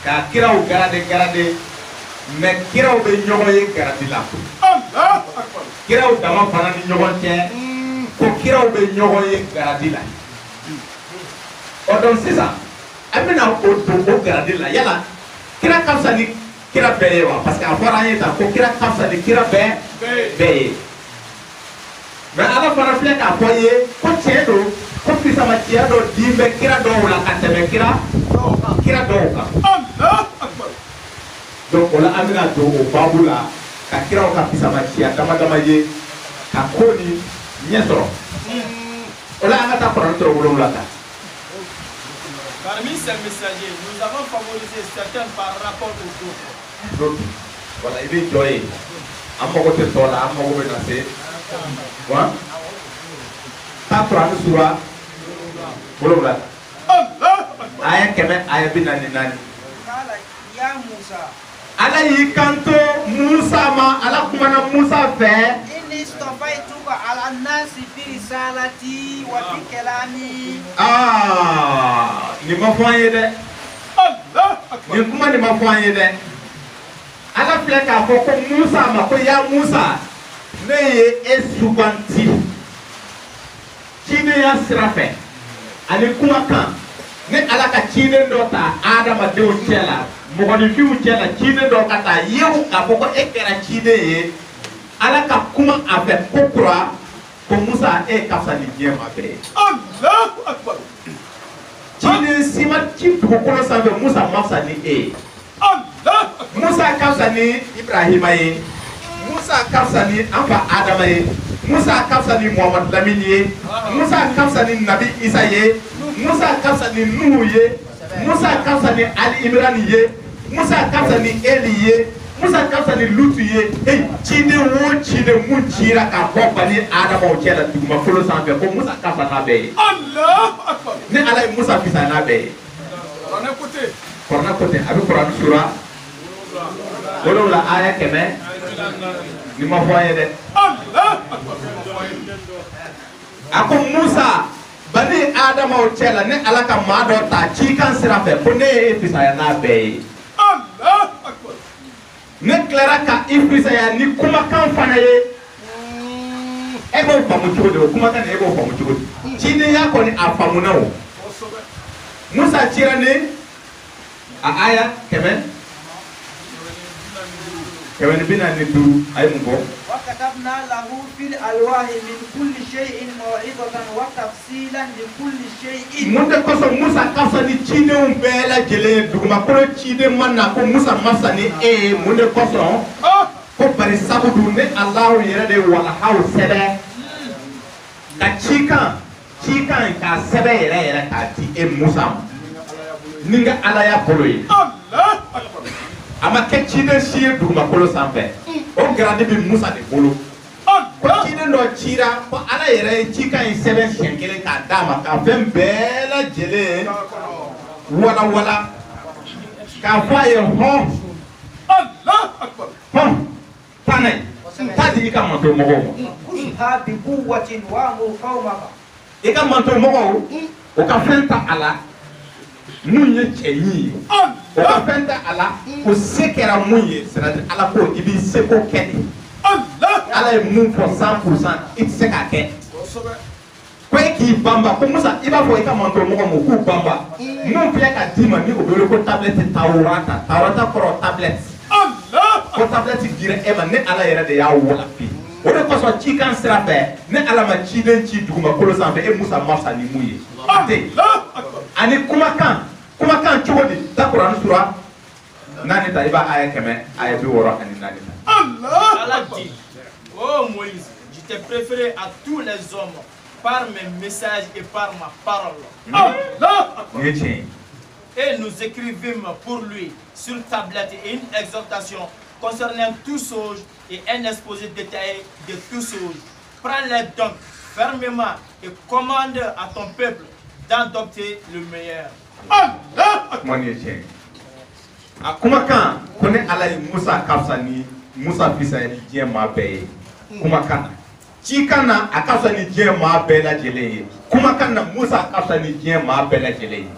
ka kiraw garade mais kiraw be ñogo ye garati la Allah akbar kiraw dama fana ni ñogon te ko kiraw be ñogo ye garati la o don sisa amina o to garati la yala kira kamsa ni kira be wa parce que afara yeta ko kira kamsa ni kira be mais ala fana fle ka foye ko cedo ko fisa ma cedo dimbe kira do la katebe kira do ka Allah akbar donc on a amené au babula ka kiraw ka pisama cia dama ye ka koni nyesoro on a angata Quran to wolula ta parmi ces messagers nous avons favorisé certains par rapport aux autres voilà il est joyeux amoko te tola amoko be nase wa ta Quran sura wolula Allah aya keme aya binani nani kala ya Musa ala yi kanto Musa ma ala kumana Musa fe inni istafaituka ala nasi bi risalati wa bi kalami ni ma foye de Allah akbar ni kuma ni ma foye de ala fle ka fo ko Musa ma ko ya Musa ne ye esubanti kine ya sirafe ani kuma kan ne ala ka kine ndota Adama de o tela mogoni fiu tela kine do kata yew ka fo ko ekera kine ye ala ka kuma avec kokura ko Musa e kasani jema be Allahu akbar kine sima chifu ko sa be Musa mafsani e Allah Musa kasani Ibrahima ye Musa kasani amba Adama ye Musa kasani Muhammad Lamine ye Musa kasani Nabi Isa ye Musa kasani Nuhu ye Musa kasani Ali Imran ye Musa kasani Eli ye Musa kasani Lutu ye hey chine wo chine mun chira ka ko bani Adama o chela duguma folo sanbe ko Musa kasana be Allah akbar ne ala Musa fisana be Corona côté avec Quran sura wala la aya keme ni ma foye de Allah akbar ako Musa bani Adama o chela ne ala ka mado ta chi kan sira fe ko ne fisaya na be Allah akbar ne clara ka ifisaya ni kuma kan fana ye ego famu chugo kuma kan ego famu chugo chini yako ni afamu na o Musa chira ne a aya kemen bina ni duru ay mbo وكتبنا له في الألواح من كل شيء موعظة وتفصيلا لكل شيء. Munde koso Musa kasa ni chine umbela jele duguma kolo chine manna ko Musa masani munde koso ko bari sabudu ne Allah yere de wala haw sebe ka chikan ka sebe yere ka ti Musa ninga ala ya bolo yi Allah ama ke chine shie duguma kolo sanfɛ o grande bi Musa de bolo ko chine no chira ko ala yere chikan sebe shenkele ka dama ka fɛn bɛɛ lajɛlen wala ka fɔ a ye hɔn Allah akbar hɔn tanɛ tadi i ka manto mɔgɔw ma خذها بقوة وأمر قومك. i ka manto mɔgɔw o ka fɛn ta a la mun ye cɛɲi ye o ka fɛn ta a la o se kɛra mun ye c'est-à-dire ala ko i b'i seko kɛ de ala ye mun fɔ 100% i tɛ se k'a kɛ ko e k'i banba ko Musa i b'a fɔ i ka manto mɔgɔ ma k'u banba mun filɛ ka d'i ma ni o bɛ wele ko tablette Tawrata kɔrɔ tablette ko tablette dira e ma ne ala yɛrɛ de y'a walafi o de kosɔn cikan sira fɛ ne ala ma ciden ci dugumakolo sanfɛ e Musa masa ni mun ye a tɛ ani kumakan cogo di ta Kurani sura 4 ta i b'a aya 100 aya 64 ta. Allah dit, oh Moïse, je t'ai préféré à tous les hommes par mes messages et par ma parole. Et nous écrivîmes pour lui sur tablette une exhortation concernant toutes choses et un exposé détaillé de toutes choses. Prends-les donc fermement et commande à ton peuple d'adopter le meilleur. Kumakan ko ne ala ye Musa kafsa ni Musa fisa ni diɲɛ maa bɛɛ ye kumakan na cikan na a ka fisa ni diɲɛ maa bɛɛ lajɛlen ye kumakan na Musa ka fisa ni diɲɛ maa bɛɛ lajɛlen ye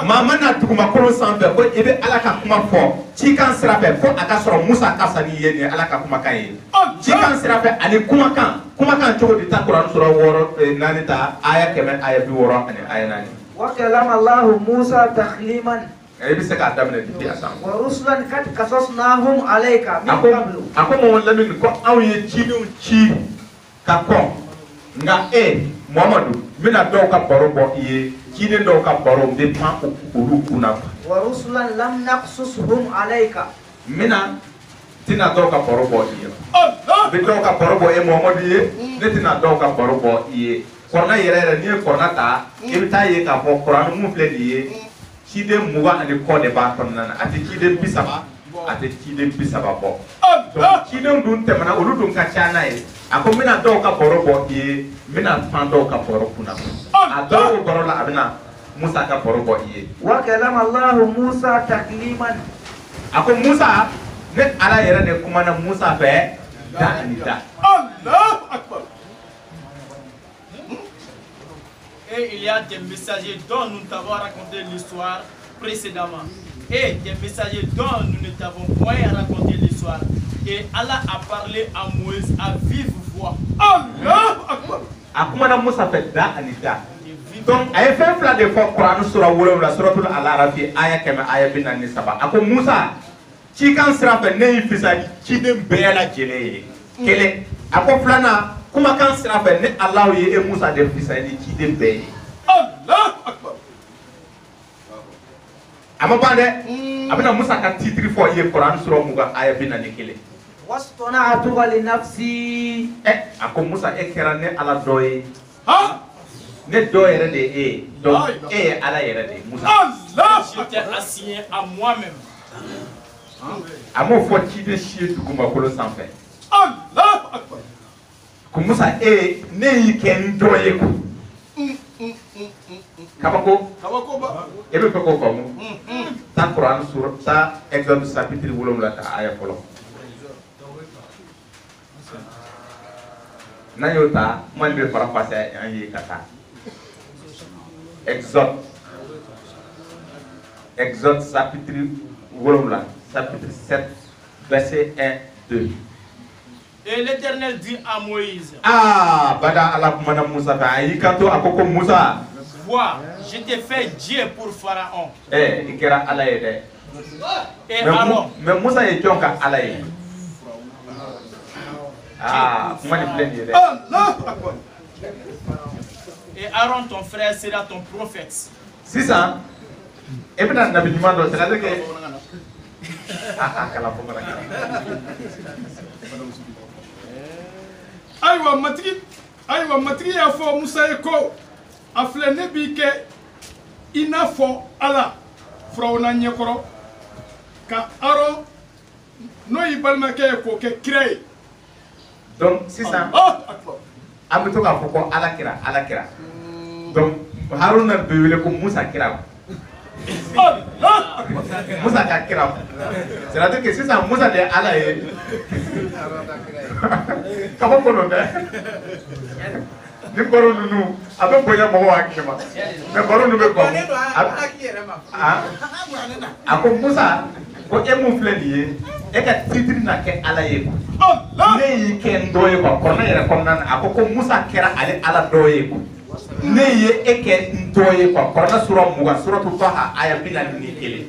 maa mana dugumakolo sanfɛ ko i bɛ ala ka kuma fɔ cikan sira fɛ fo a ka sɔrɔ Musa ka fisa ni ye ni ala ka kumakan ye cikan sira fɛ ani kumakan cogo di ta Kurani sura 4 ta aya 100 aya 60 ani aya 4. وكلم الله موسى تكليما ورسلا قد قصصناهم عليك من قبل. Ako mo lamin ko aw ye cidenw ci ka kɔn nka Muhammadu mina dɔw ka baro bɔ i ye ciden dɔw ka baro n bɛ pan olu kunna. ورسلا لم نقصصهم عليك. Mina tina dɔw ka baro bɔ i ye. N bɛ dɔw ka baro bɔ Muhammadu ye ne tina dɔw ka baro bɔ i ye. Kɔrɔna yɛrɛ n'i ye kɔrɔna ta i bɛ taa ye k'a fɔ Kurani mun filɛ nin ye ciden 20 ani kɔ de b'a kɔnɔna na a tɛ ciden 30 a tɛ ciden 30 bɔ. Donc cidenw dun tɛmɛna olu dun ka ca n'a ye a ko n bɛna dɔw ka baro bɔ i ye n bɛna pan dɔw ka baro kunna a dɔw baro la a bɛna Musa ka baro bɔ i ye. وكلم الله موسى تكليما. A ko Musa ne ala yɛrɛ de kumana Musa fɛ da ani da. Allahu Akbar. Et il y a des messagers dont nous t'avons raconté l'histoire précédemment. Et des messagers dont nous ne t'avons point raconté l'histoire. Et Allah a parlé à Moïse à vive voix. Allah Akbar. Akumana Musa fait da ani da. Donc a ye fɛn fila de fɔ Kurani sura 7 suratul Al-Arafi aya 100 aya 43. A ko Musa cikan sira fɛ ne y'i fisa ciden bɛɛ lajɛlen ye. Kelen. A ko filanan kumakan sira fɛ ne Allah ye Musa de fisa ni ciden bɛɛ ye. Allah Akbar. A ma ban dɛ. A bɛna Musa ka titre fɔ i ye Kurani sura 20 aya 41. واصطنعتك لنفسي. A ko Musa e kɛra ne ala dɔ ye. Ne dɔ yɛrɛ de ye donc e ye ala yɛrɛ de Musa. Je t'ai assigné à moi-même. A m'o fɔ ciden si ye dugumakolo sanfɛ. Allah Akbar. Ko Musa ne y'i kɛ n dɔ ye ko. Kabako e bɛ fɛ k'o faamu. Ta Kurani sura ta Exode chapitre 7 ta aya fɔlɔ. N'an y'o ta kuma in bɛ fara fasa an ye ka taa. Exode chapitre 7 chapitre 7 verset 1-2. Et l'Éternel dit à Moïse. Bada ala kumana Musa fa ayi kanto akoko Musa. Vois, je t'ai fait Dieu pour Pharaon. I kɛra ala ye dɛ. Et Aaron. Mais Musa ye jɔn ka ala ye. Ah, moi les plaignes. Allah Akbar. Et Aaron, ton frère, sera ton prophète. C'est ça. Et puis, Nabi Dumando, c'est-à-dire que. Aïwa matri ya fo Musa ko afle ne bi ke ina fo ala frawna nyekoro ka aro no ibalma ke ko ke krey. Donc c'est ça. Am to ka fo ko ala kira. Donc Haruna be wele ko Musa kira. Musa ka kira. C'est-à-dire que c'est ça Musa de ala e. Comment on fait? Ni baro nunu abe boya mo wa kema me baro nu be ko ako Musa ko emu fleni e ka titri na ke ala ye ko ne yi ke ndoye ko ko na yere ko nan ako ko Musa kera ale ala doye ko ne ye e ke ndoye ko ko na sura muga suratu taha aya bilal ni kele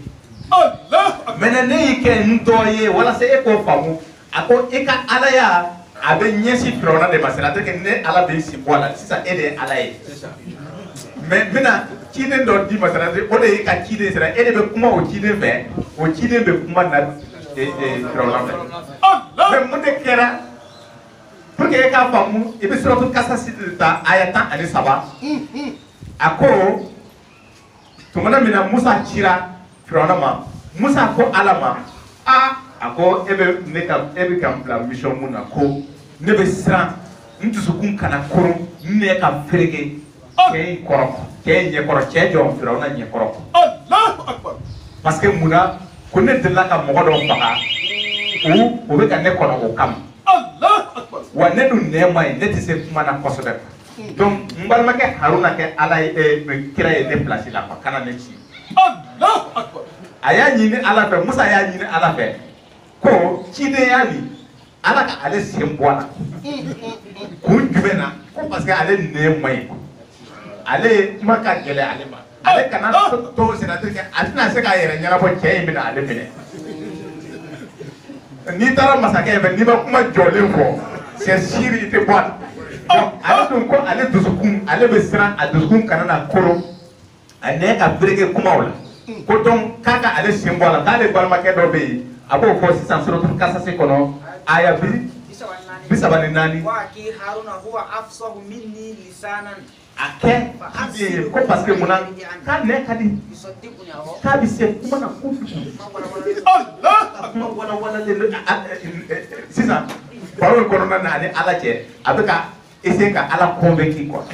Allah mena ne yi ke ndoye wala se e ko famu ako e ka ala ya abe nyesi flona de basira te ke ne ala be si bola c'est ça ede ala ye mais mina kide ndo di basira te o de ka kide sera ede be kuma o kide fe o kide be kuma na flona mais mun de kera pour que ka famu e be suratu kasasita ayatan ani saba ako tumana mina Musa chira flona ma Musa ko alama ako ebe neka ebe kampla mission muna ko nebe sran ntusukun kana koro ne ka frege ke koroko ke nye koroko ke jo fira ona nye koroko Allahu akbar parce que muna ko ne de la ka mogo do faga o be ka ne kono o kam Allahu akbar wa ne du ne mai ne ti se kuma na kosobe donc mbalma ke Haruna ke ala e kira e déplacer la kana ne ci Allahu akbar aya nyini ala fe Musa ya nyini ala fe ko kide yani ala ka ale sembola ko jumena ko parce que ale ne mai ale maka gele ale ma ale kana to c'est-à-dire que alina se ka yere nyala bo kay mina ale mine ni tara masake be ni ba kuma jole ko c'est siri te boîte ale dun ko ale dusukun ale be sira a dusukun kana na koro ane ka brege kuma wala ko donc kaka ale sembola kale balma ke do be abo fo sisan suratul kasas kono aya bi bisabani nani wa ki Haruna huwa afsahu minni lisanan ake ko parce que munan ka ne kadi ka bi se kuma na ku Allah wala le sisan parole kono na ale ala ke abeka essayer ka ala convaincre quoi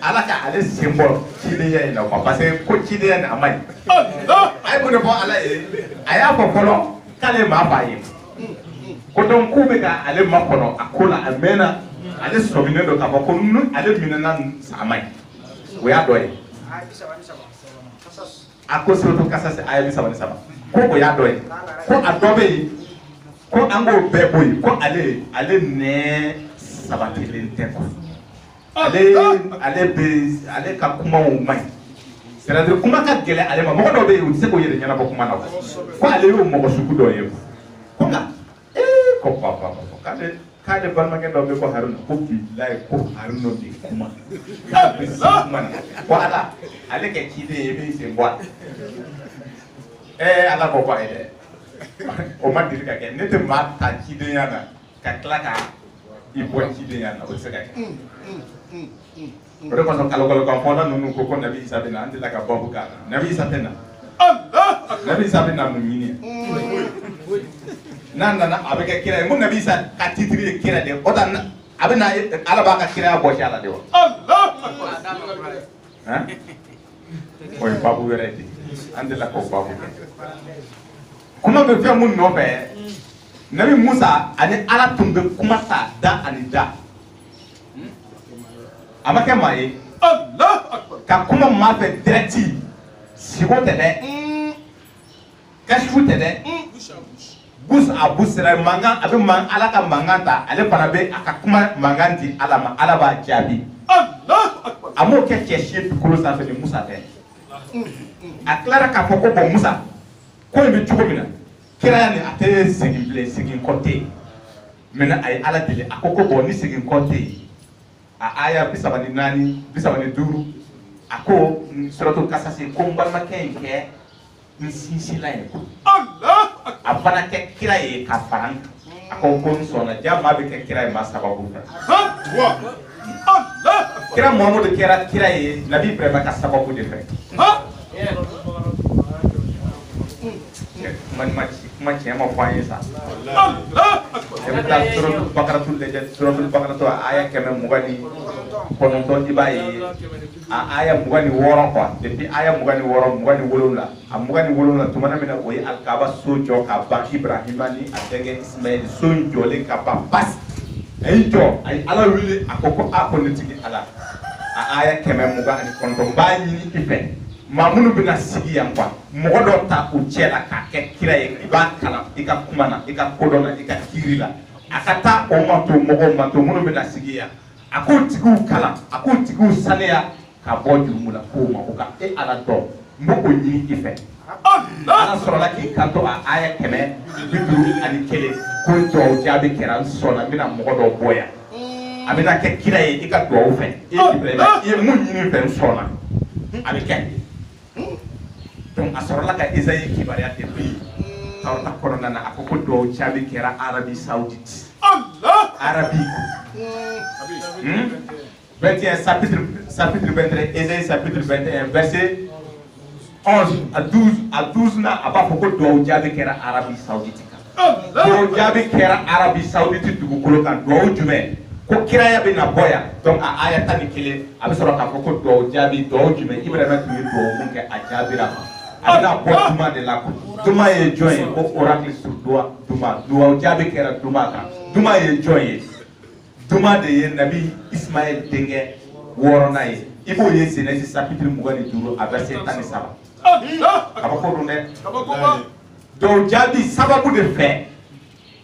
ala ka ale symbole kideya ina ko parce que ko kideya na amani Allah ay ko ne bo ala e aya ko kolo kale ma baye ko don ku be ka ale ma kono akola amena ale sobine do ka ko nu ale minana samai we adoye ako so to kasase ay bi sabani saba ko ya doye ko adobe ko ango beboy ko ale ne sabatelin te ko ale ka kuma o mai c'est-à-dire kuma ka gele ale ma mogo do be o se ko yele nyana bo kuma na ko ale yo mogo suku do ye ko ka ko papa kade balma ke do be ko Haruna ko billahi ko Haruna bi kuma ka be kuma ko ala ale ke kide be se boîte ala ko ba ide o ma diri ka ke ne te ma ta kide yana ka klaka i bo kide yana o se ka Ore kono kalo kampona nunu ko Nabi Isa bena andila ka babu kana Nabi Isa tena Allah Nabi Isa bena munyini nana abeka kira mun Nabi Isa ka titri kira de odan abena ala ba ka kira bo shala de Allah ha oy babu wereti andila ko babu kuma be fe mun no be Nabi Musa ani ala tumbe kuma ta da ani da amake maye Allah akbar ka kuma ma fe direct sigo tede kashu tede bus abusra manga abe man ala ka manganta ale fana be aka kuma manganti ala ma ala ba jabi Allah akbar amo ke cheshi kulu sa fe Musa te aklara ka foko bo Musa ko be chugo mina kira ni ate sigin ble sigin kote Maintenant ay ala deli akoko bo ni sigin konte a aya bisabani nani bisabani duru ako suratul kasasi ko mbalma kenke ni sinsila en Allah afana ke kiraye ka faran ako kon sona jama be ke kiraye ma sababu Allah kira Muhammad kiraye nabi ibrahim ka sababu de fe man cema foye sa suratul baqaratul legend suratul baqaratul aya keme mugani kono to dibaye aya mugani woro ko depuis aya mugani woro mugani wolula mugani wolula tumana mina oyi alkaba sojo ka ba ibrahimani atege ismail sojo le ka ba bas ay jo ay ala wili akoko akonitigi ala aya keme mugani kono to bani ife mamunu bina sigi yan kwa mogodo ta u cela ka ke kiraye iba kala ika kumana ika kodona ika kirila akata o mato munu bina sigi ya ako tigu kala ako tigu sanea ka boju mula ko ma uka e ala do mboko nyini ife Allah sorola ki kanto aya keme biduru ani kele ko to jabe keran sona mina mogodo boya amina ke kiraye ika do u fe e ibrahima e mun nyini fe sona abike donc asorola ka Isaïe kibaria depuis tawta korona na akoko do chabi kera Arabie Saoudite Allah Arabie 21 chapitre 23 Isaïe chapitre 21 verset 11 à 12 na abafoko do chabi kera Arabie Saoudite do chabi kera Arabie Saoudite dugukolo kan do jume ko kiraya be na boya donc a ayata ni kele abisoro ka foko do chabi do jume Ibrahima tumi do munke a jabira ana botuma de la duma ye joye ko oracle sur duma jabe kera duma ka duma ye joye duma de ye nabi Ismaël denge worona ye ibo ye Genèse chapitre mugani duro a verset 17 abako dunne do jabi sababu de fe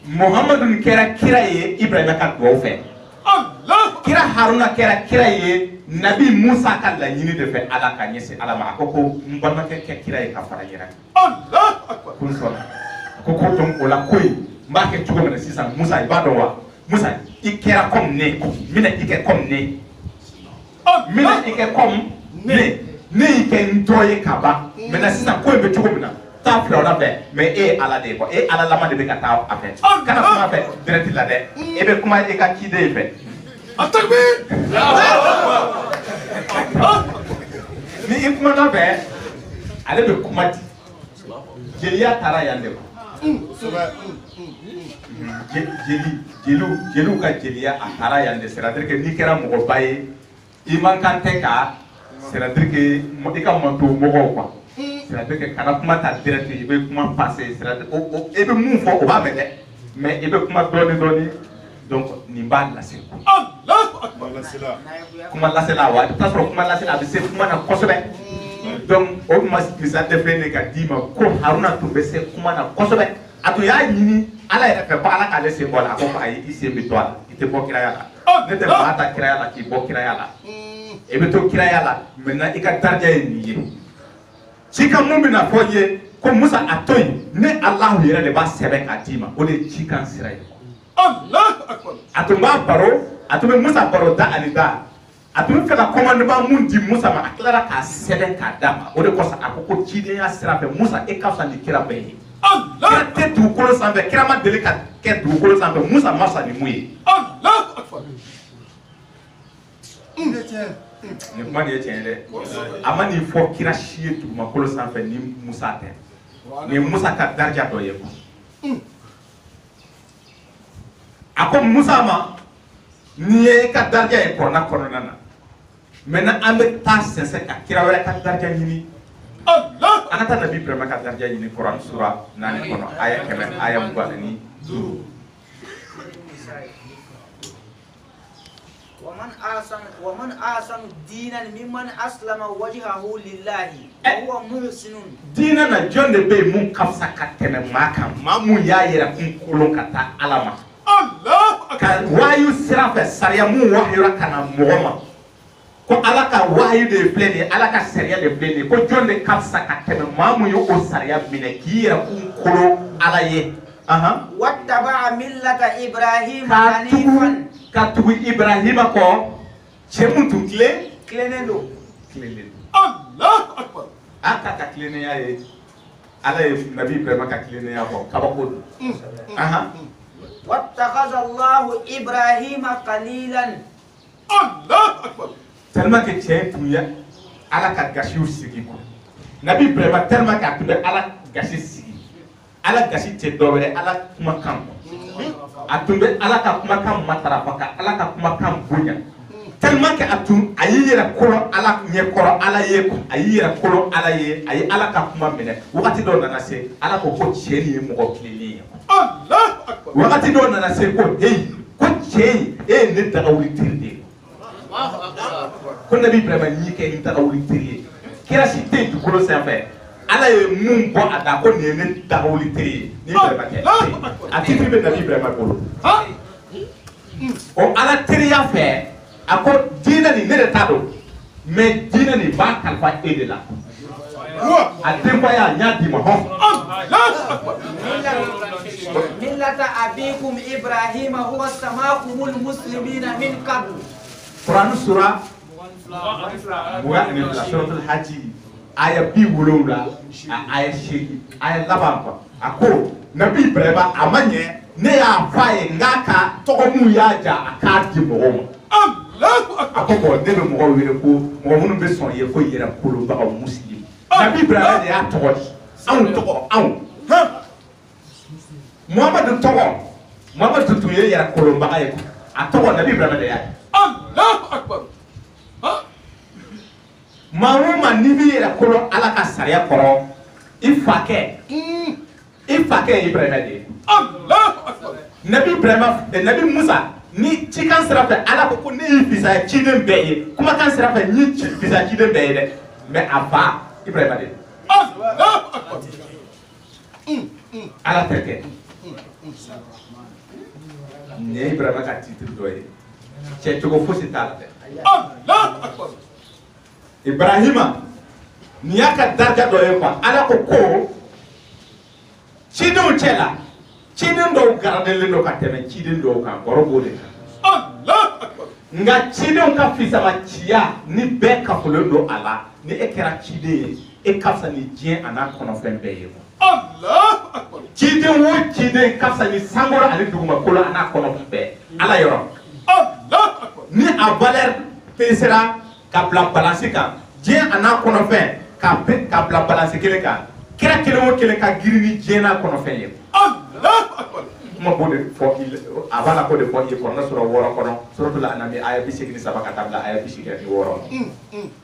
Muhammadu kera kiraye Ibrahima ka do fe Allah kira Haruna kera kiraye Nabi Musa ka la nyini de fe ala ka nyese ala ma akoko mbama ke kiraye ka fara yira Allah akbar kun so koko tom ola koy ma ke chugo mena sisa Musa ibado wa Musa ikera kom ne mina ike kom ne mina ike kom ne ike ndoye kaba mena sisa koy be chugo mena ta flora be mais e ala de ko e ala lama de be ka ta ape kana kuma be direct la de e be kuma e ka kide fe Atakbir ni ikuma na be ale be kuma di jeliya tara yande ko jelu ka jeliya a tara yande c'est-à-dire que ni kera mogo baye iman kante ka c'est-à-dire que mo ika monto mogo quoi c'est-à-dire que kana kuma ta direct i be kuma passer c'est-à-dire o e be mun fo o ba mede mais i be kuma doni donc ni ba la se ko Allahu akbar kuma la se la wa ta so kuma la se la be se kuma na kosobe donc o mas bisa defene ka dima ko Haruna to be se kuma na kosobe atu ya nyini ala ya fe ba ala ka le se ko la ko ayi ise be to ala ite bo kira yala ne te ba ta kira yala ki bo kira yala e be to kira yala maintenant ika darja ni ye chika mumina foye ko Musa atoy ne Allah yere le ba sebe ka dima o de chika sirai Allah akbar atumba baro atume Musa baro da anida atume kana commandement mun di Musa ma aklara ka sebe ka dama o de ko sa akoko chide ya sira fe Musa e ka sa ni kira be Allah te tu ko sa be kira ma delika ke tu ko sa be Musa ma sa ni muyi Allah akbar ni kuma ni tiende amani fo kira shiye tu ma ko sa fe ni Musa te ni Musa ka darja do ye ko ako Musa ma ni e ka darja e korona nana mena ambe ta sense ka kira wala ka darja nyini Allah anata nabi prema ka darja nyini Quran sura nani kono aya kemen aya mugani ومن أحسن دينا ممن أسلم وجهه لله وهو محسن dina na jonde be mun kafsa ka teme maka mamu ya yera kun kolon kata alama Allah ka wayu sirafe sariya mun wahyura kana mogoma ko alaka wahyu de pleni alaka sariya de pleni ko jonde kafsa ka teme mamu yo o sariya mine ki yera kun kolo alaye واتبع ملة إبراهيم حنيفا كاتو إبراهيم كو شمونتو كلينلو الله أكبر أكا كلينيا على النبي إبراهيم كلينيا كو كابوكو واتخذ الله إبراهيم قليلا الله أكبر تلما كتشيتويا على كغاشيو سيكيكو نبي إبراهيم تلما كاتوبي على غاشي سيكي على غاشي تدوبري على كوماكام أتوبي على كوماكام ماترافاكا على كوماكام بونيا تلما كاتوم أييرا كولو على نيكورو على يكو أييرا كولو على يه أي على كومامينه وقتي دون ناسي على كوكو تشيني مغو كليني الله أكبر wakati do nana se ko hey ko chey e ne dagawli tirde ko nabi Ibrahima ni ke ni dagawli tirde kira si te du ko sen fe ala ye mum bo ada ko ne dagawli tirde ni Ibrahima ke ati tribe nabi Ibrahima ko o ala tiriya fe ako dina ni ne ta do mais dina ni ba kalfa e de la atemba ya nyadi ma ho ملة أبيكم إبراهيم هو سماكم المسلمين من قبل قرآن سورة سورة الحج آية بي ولولا آية شيء آية لبامبا أكو نبي إبراهيم أمانية نيا فاي ناكا تقومو ياجا أكادي مغوم أكو بو نبي مغوم ويركو مغوم بسون يكو يركولو بقى مسلم نبي إبراهيم يا تقوش أو Muhammad tutuye yara kolomba ayeko atogo nabi Ibrahima de yake Allahu Akbar Mahuma nibi yara kolo ala ka sariya koro ifake Ibrahima de Allahu Akbar nabi Ibrahima nabi Musa ni cikan sirafe ala ko ni visa ciden beye kuma kan sirafe ni visa ciden beye de mais ava Ibrahima de Allahu Akbar ala teke ne Ibrahima ka titre doye che chogo fosi talate Allahu Akbar Ibrahima ni aka darja doye kwa ala ko chidun chela chidun do garadele no kateme chidun do ka gorobole Allahu Akbar nga chidun ka fisa ma chia ni be ka folondo ala ni ekera chide e kafsa ni jien ana kono fembe yego Allahu Akbar chidun wo chide kafsa ni sangoro ali duguma kolo ana kono fembe ala yoro Allahu Akbar ni a valeur pesera ka bla balance kan jien ana kono fembe ka bla balance kele kan kira kele wo kele ka girini jena kono fembe Allahu Akbar ma bode fo il avant ko de fo il ko na sura woro kono suratul anami aya bisigni sabaka tabla aya bisigni woro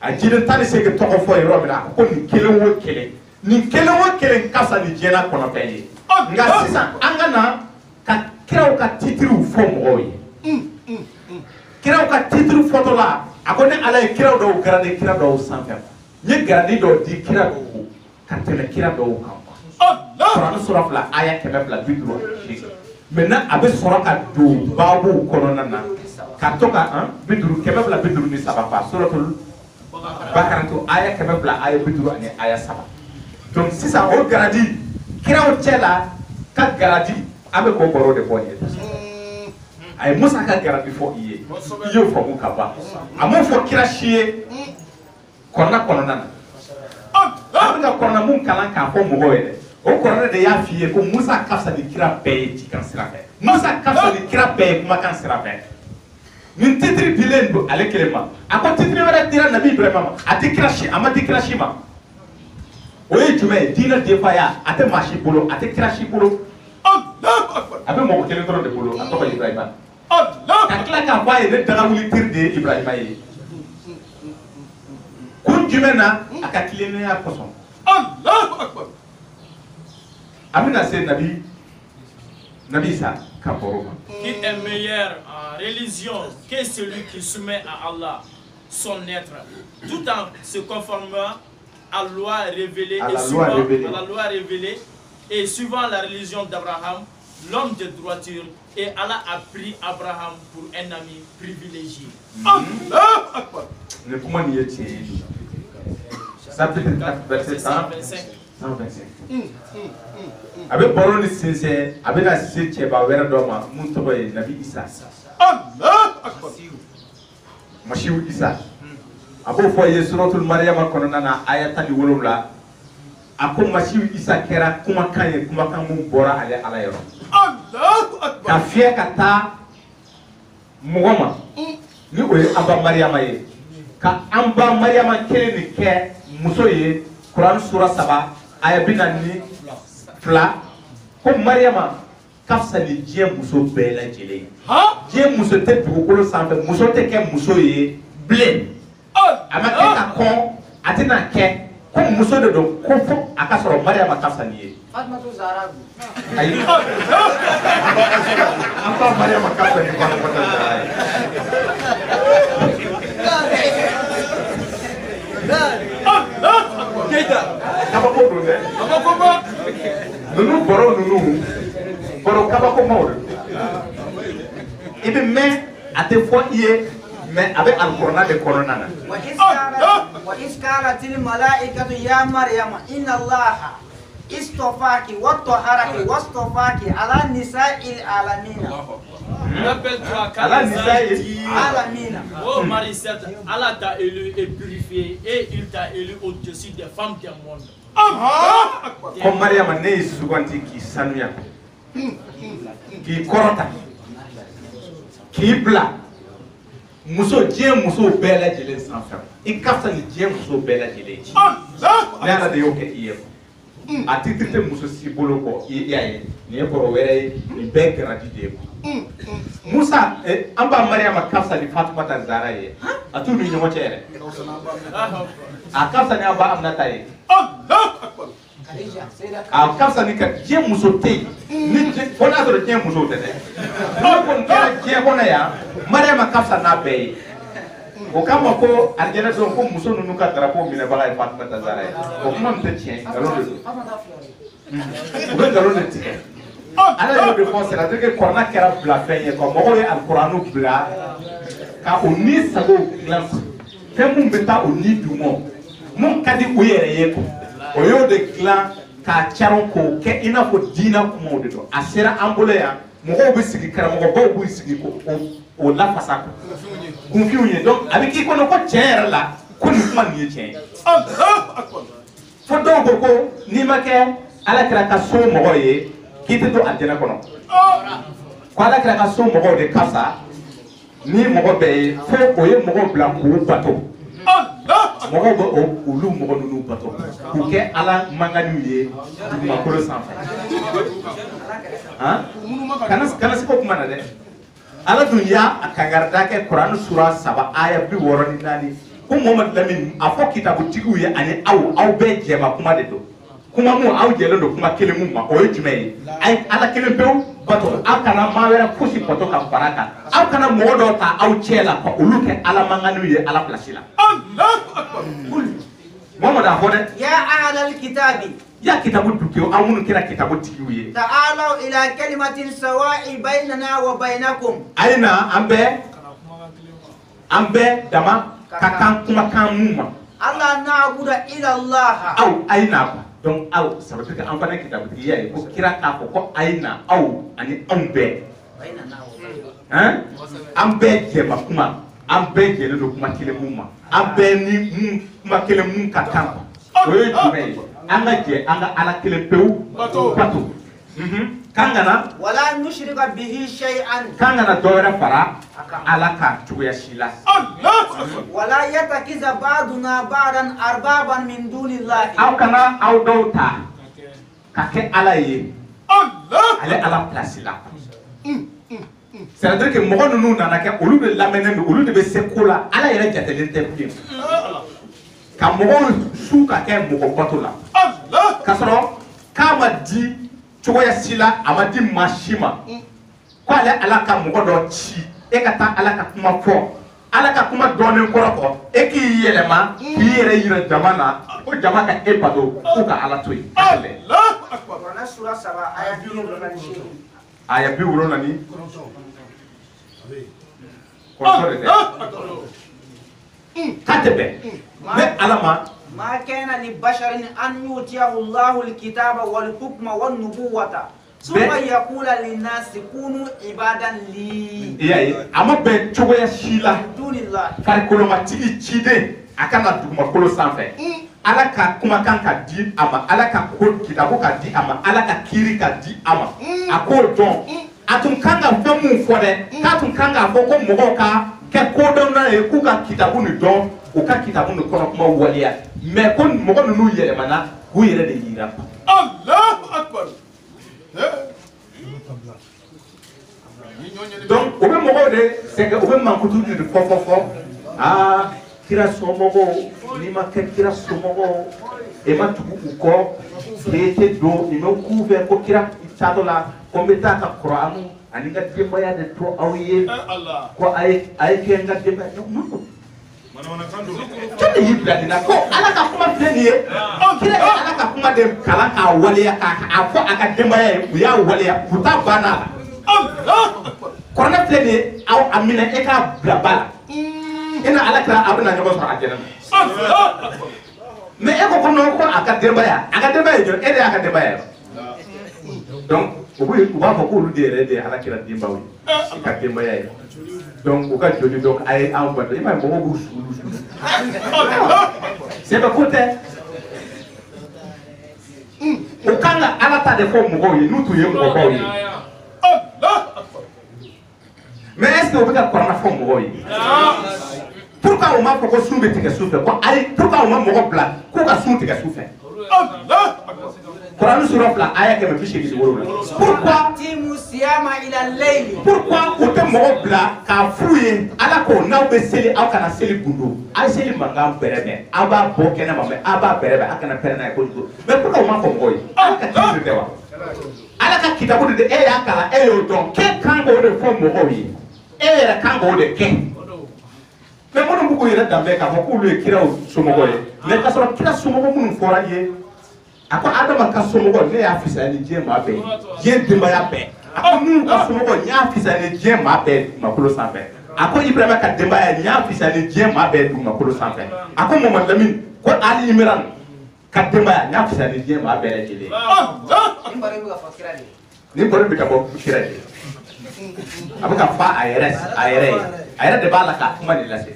a jidin tani sege to ko fo e robina ko ni kelen wo kelen kasa ni jena kono peyi nga sisa angana ka kiraw ka titru fo moy kiraw ka titru photo la akone ala kiraw do garade kiraw do sanfem ni garade do di kiraw ko ka tele kiraw do kan Allah sura fla aya kebe fla bidro maintenant abe sura ka do babu kono nana ka to ka bidru kebe fla bidru ni sababa suratul bakara to aya kebe fla aya bidru ani aya saba donc si ça o garadi kiraw chela ka garadi abe ko boro de bonye ay musa ka garadi fo iye fo mu kaba amo fo kira shie konna nana abinga konna mun kalan ka fo mu hoye o korone de ya fiye ko Musa kafsa ni kira beye ti kan sirafe Musa kafsa ni kira beye kuma kan sirafe min titri bilen do ale kelema ako titri wala dira nabi Ibrahima ati kira shi amati kira shi ma o ye jume dina defaya ate mashi bolo ate kira shi bolo Allahu Akbar abe mo kelen toro de bolo ato ba Ibrahima Allah ka kila ka fa ye ne daga wuli tirde Ibrahima ye kun jume na aka kilene ya koson Allahu Akbar Amina c'est Nabi Isa Kaporoma. Qui est meilleur en religion que celui qui soumet à Allah son être, tout en se conformant à la loi révélée et suivant la religion d'Abraham, l'homme de droiture, et Allah a pris Abraham pour un ami privilégié. Allah Akbar. Ne comment y est-il? Ça peut être verset 125. 125 a bɛ baro ni sinsin a bɛ na se cɛba wɛrɛ dɔ ma mun tɔgɔ ye Nabi Isa Masihu Isa a b'o fɔ ye suratul Maryama kɔnɔna na aya 17 a ko Masihu Isa kɛra kumakan ye kumakan mun bɔra ale Ala yɔrɔ ka fiyɛ ka taa mɔgɔ ma ni o ye an ba Maryama ye ka an ba Maryama kelen de kɛ muso ye Kuran sura 3 aya 42 ko Maryama ka fisa ni diɲɛ muso bɛɛ lajɛlen diɲɛ muso tɛ dugukolo sanfɛ muso tɛ kɛ muso ye bilen a ma kɛ ka kɔn a tɛna kɛ ko muso de don ko fo a ka sɔrɔ Maryama ka fisa ni ye ayi an ba Maryama ka fisa ni Fatumata Zahra ye kabako don dɛ ninnu bɔrɔ ninnu bɔrɔ kabako maw de i bɛ mɛn a tɛ fɔ i ye mɛ a bɛ alikuranɛ de kɔnɔna na wa iskalatil malaikatu ya maryama inna allaha istofaki wa taharaki wastofaki ala nisa'il alamina ala nisa'il alamina. Oh Marie, certes, Allah t'a élu et purifié et il t'a élu au-dessus des femmes du monde. Ko Maryama ne ye suganti k'i sanuya k'i kɔrɔta k'i bila muso diɲɛ muso bɛɛ lajɛlen sanfɛ i ka fisa ni diɲɛ muso bɛɛ lajɛlen ye ne Ala de y'o kɛ i ye a titiri tɛ muso si bolo kɔ i y'a ye nin ye bɔrɔ wɛrɛ ye nin bɛɛ garadi de ye Musa an ba Maryama ka fisa ni Fatumata Zahra ye a t'u ni ɲɔgɔn cɛ yɛrɛ a ka fisa ni an ba Aminata ye a ka fisa ni ka diɲɛ muso tɛ yen ni fo n'a sɔrɔ diɲɛ muso tɛ dɛ n'o kɔni kɛra diɲɛ kɔnɔ yan Maryama ka fisa n'a bɛɛ ye o kama ko alijɛnɛ dɔn ko muso ninnu ka drapeau minɛbaga ye Fatumata Zahra ye o kuma min tɛ tiɲɛ nkalon de don u bɛ nkalon de tigɛ Ala y'o de fɔ c'est-à-dire que kuranɛ kɛra bila fɛn ye quoi mɔgɔw ye alikuranɛw bila ka o ni sago dilan fɛn mun bɛ taa o ni duguma mun ka di u yɛrɛ ye quoi o y'o de dilan k'a caron k'o kɛ i n'a fɔ diinɛ kumaw de don a sera an bolo yan mɔgɔw bɛ sigi karamɔgɔbaw b'u sigi k'o lafasa kunfiw ye donc a bɛ k'i kɔnɔ ko tiɲɛ yɛrɛ la ko nin kuma nin ye tiɲɛ ye fo dɔw ko ko n'i ma kɛ Alakira ka so mɔgɔ ye k'i tɛ to alijɛnɛ kɔnɔ ko Alakira ka so mɔgɔw de ka fisa ni mɔgɔ bɛɛ ye fo o ye mɔgɔw bila k'u bato mɔgɔw bɛ olu mɔgɔ ninnu bato k'u kɛ Ala manganiw ye dugumakolo sanfɛ kana se ko kuma na dɛ Ala dun y'a kangarida kɛ Kuran sura 3 aya 64 ko Muhamadu Lamini a fɔ kitabutigiw ye ani aw bɛɛ jɛma kuma de don kuma mun aw jɛlen don kuma kelen mun ma o ye jumɛn ye Ala kelen pewu bato aw kana maa wɛrɛ fosi bato ka fara kan aw kana mɔgɔ dɔw ta aw cɛ la ka olu kɛ Ala manganiw ye Ala pilasi la Muhamadu a fɔ dɛ ya ahlal kitabi ya kitabu dukiw aw minnu kɛra kitabutigiw ye ta'alaw ila kalimatin sawa'i baynana wa baynakum ayina an bɛɛ dama ka kan kumakan mun ma Allah na'budu ila Allah aw ayina donc aw ça veut dire que an fana kitabutigiya ye ko kira k'a fɔ ko ayina aw ani anw bɛɛ an bɛɛ jɛma kuma an bɛɛ jɛlen don kuma kelen mun ma an bɛɛ ni kuma kelen mun ka kan o ye jumɛn ye an ka jɛ an ka Ala kelen pewu bato kan kana wala nushrika bihi shay'an kan kana dɔ wɛrɛ fara Ala kan cogoya si la wala yatakiza ba'duna ba'dan arbaban min dunillahi aw kana aw dɔw ta ka kɛ Ala ye ale Ala place la c'est-à-dire que mɔgɔ ninnu nana kɛ olu de lamɛnnen don olu de bɛ se ko la Ala yɛrɛ jatelen tɛ bilen ka mɔgɔw su ka kɛ mɔgɔ bato la k'a sɔrɔ k'a ma di cogoya si la a ma di maa si ma ko ale Ala ka mɔgɔ dɔ ci e ka taa Ala ka kuma fɔ Ala ka kuma dɔɔnin kɔrɔ kɔ e k'i yɛlɛma k'i yɛrɛ yira jama na ko jama ka e bato ko ka Ala to yen Kuran sura 3 aya 28 aya 70 kɔsɔ de dɛ k'a tɛ bɛn ne Ala ma ما كان لبشر أن يؤتيه الله الكتاب والحكم والنبوة ثم يقول للناس كونوا عبادا لي ama bɛn cogoya si la دون الله farikolomatigi ciden a kan ka dugumakolo sanfɛ ala ka kumakan ka di a ma ala ka kitabu ka di a ma ala ka kiiri ka di a ma a k'o dɔn a tun kan ka fɛn mun fɔ dɛ k'a tun kan k'a fɔ ko mɔgɔw ka kɛ kodɔnna ye k'u ka kitabu nin dɔn u ka kitabu nin kɔnɔ kuma waleya mais ko mɔgɔ ninnu yɛlɛmana k'u yɛrɛ de yira. Allahu Akbar. Donc o bɛ mɔgɔw de sɛgɛn o bɛ mankutu de fɔ aa kira somɔgɔw n'i ma kɛ kira somɔgɔw e ma tugu u kɔ k'e tɛ don i ma k'u fɛ ko kira i taatɔ la ko n bɛ taa ka Kur'anu ani n ka denbaya de to aw ye ko a ye kɛ n ka denbaya jɔn de y'i bila nin na ko ala ka kuma filɛ nin ye kira ye ala ka kuma de kalan k'a waleya k'a fɔ a ka denbaya ye u y'a waleya u t'a banna la kɔrɔnɛ filɛ nin ye aw a minɛ e k'a bila ba la e na ala kira a bɛna ɲɔgɔn sɔrɔ a jɛnɛ mais e ko non ko a ka denbaya ye jɔn e de y'a ka denbaya ye donc u b'a fɔ k'olu de yɛrɛ de ye ala kira denbaw ye i ka denbaya ye donc u ka joli donc a ye anw bɛɛ i m'a ye mɔgɔw b'u sugu sɛbɛ ko tɛ u kan ka ala ta de fɔ mɔgɔw ye n'u tun ye mɔgɔbaw ye mais est-ce que u bɛ ka kuranna fɔ mɔgɔw ye pourquoi u m'a fɔ ko sun bɛ tigɛ su fɛ ko ayi pourquoi u ma mɔgɔ bila k'u ka sun tigɛ su fɛ Kuranu sura 2 aya 187 pourquoi u tɛ mɔgɔ bila k'a f'u ye ala ko n'aw bɛ seli aw kana seli gundo a ye seli mankan bɛrɛbɛn aw b'a bɔ kɛnɛma mais aw b'a bɛrɛbɛn aw kana pɛrɛn n'a ye kojugu mais pourquoi u m'a fɔ mɔgɔw ye ala ka kitabu de tɛ wa ala ka kitabu de e y'a kalan e y'o dɔn k'e kan k'o de fɔ mɔgɔw ye e yɛrɛ kan k'o de kɛ mais minnu b'u yɛrɛ danbe k'a fɔ k'olu ye kiraw somɔgɔw ye mais k'a sɔrɔ kira somɔgɔ minnu fɔra ye a ko adama ka somɔgɔ ne y'a fisaya ni diɲɛ maa bɛɛ ye diɲɛ denbaya bɛɛ a ko minnu ka somɔgɔ n y'a fisaya ni diɲɛ maa bɛɛ dugumakolo sanfɛ a ko Ibrahima ka denbaya n y'a fisaya ni diɲɛ maa bɛɛ dugumakolo sanfɛ a ko Mamadu Lamini ko Ali Imran ka denbaya n y'a fisaya ni diɲɛ maa bɛɛ lajɛlen ni bɔrɛ bɛ ka bɔ kira de a bɛ ka fa a yɛrɛ ye de b'a la k'a kuma de lase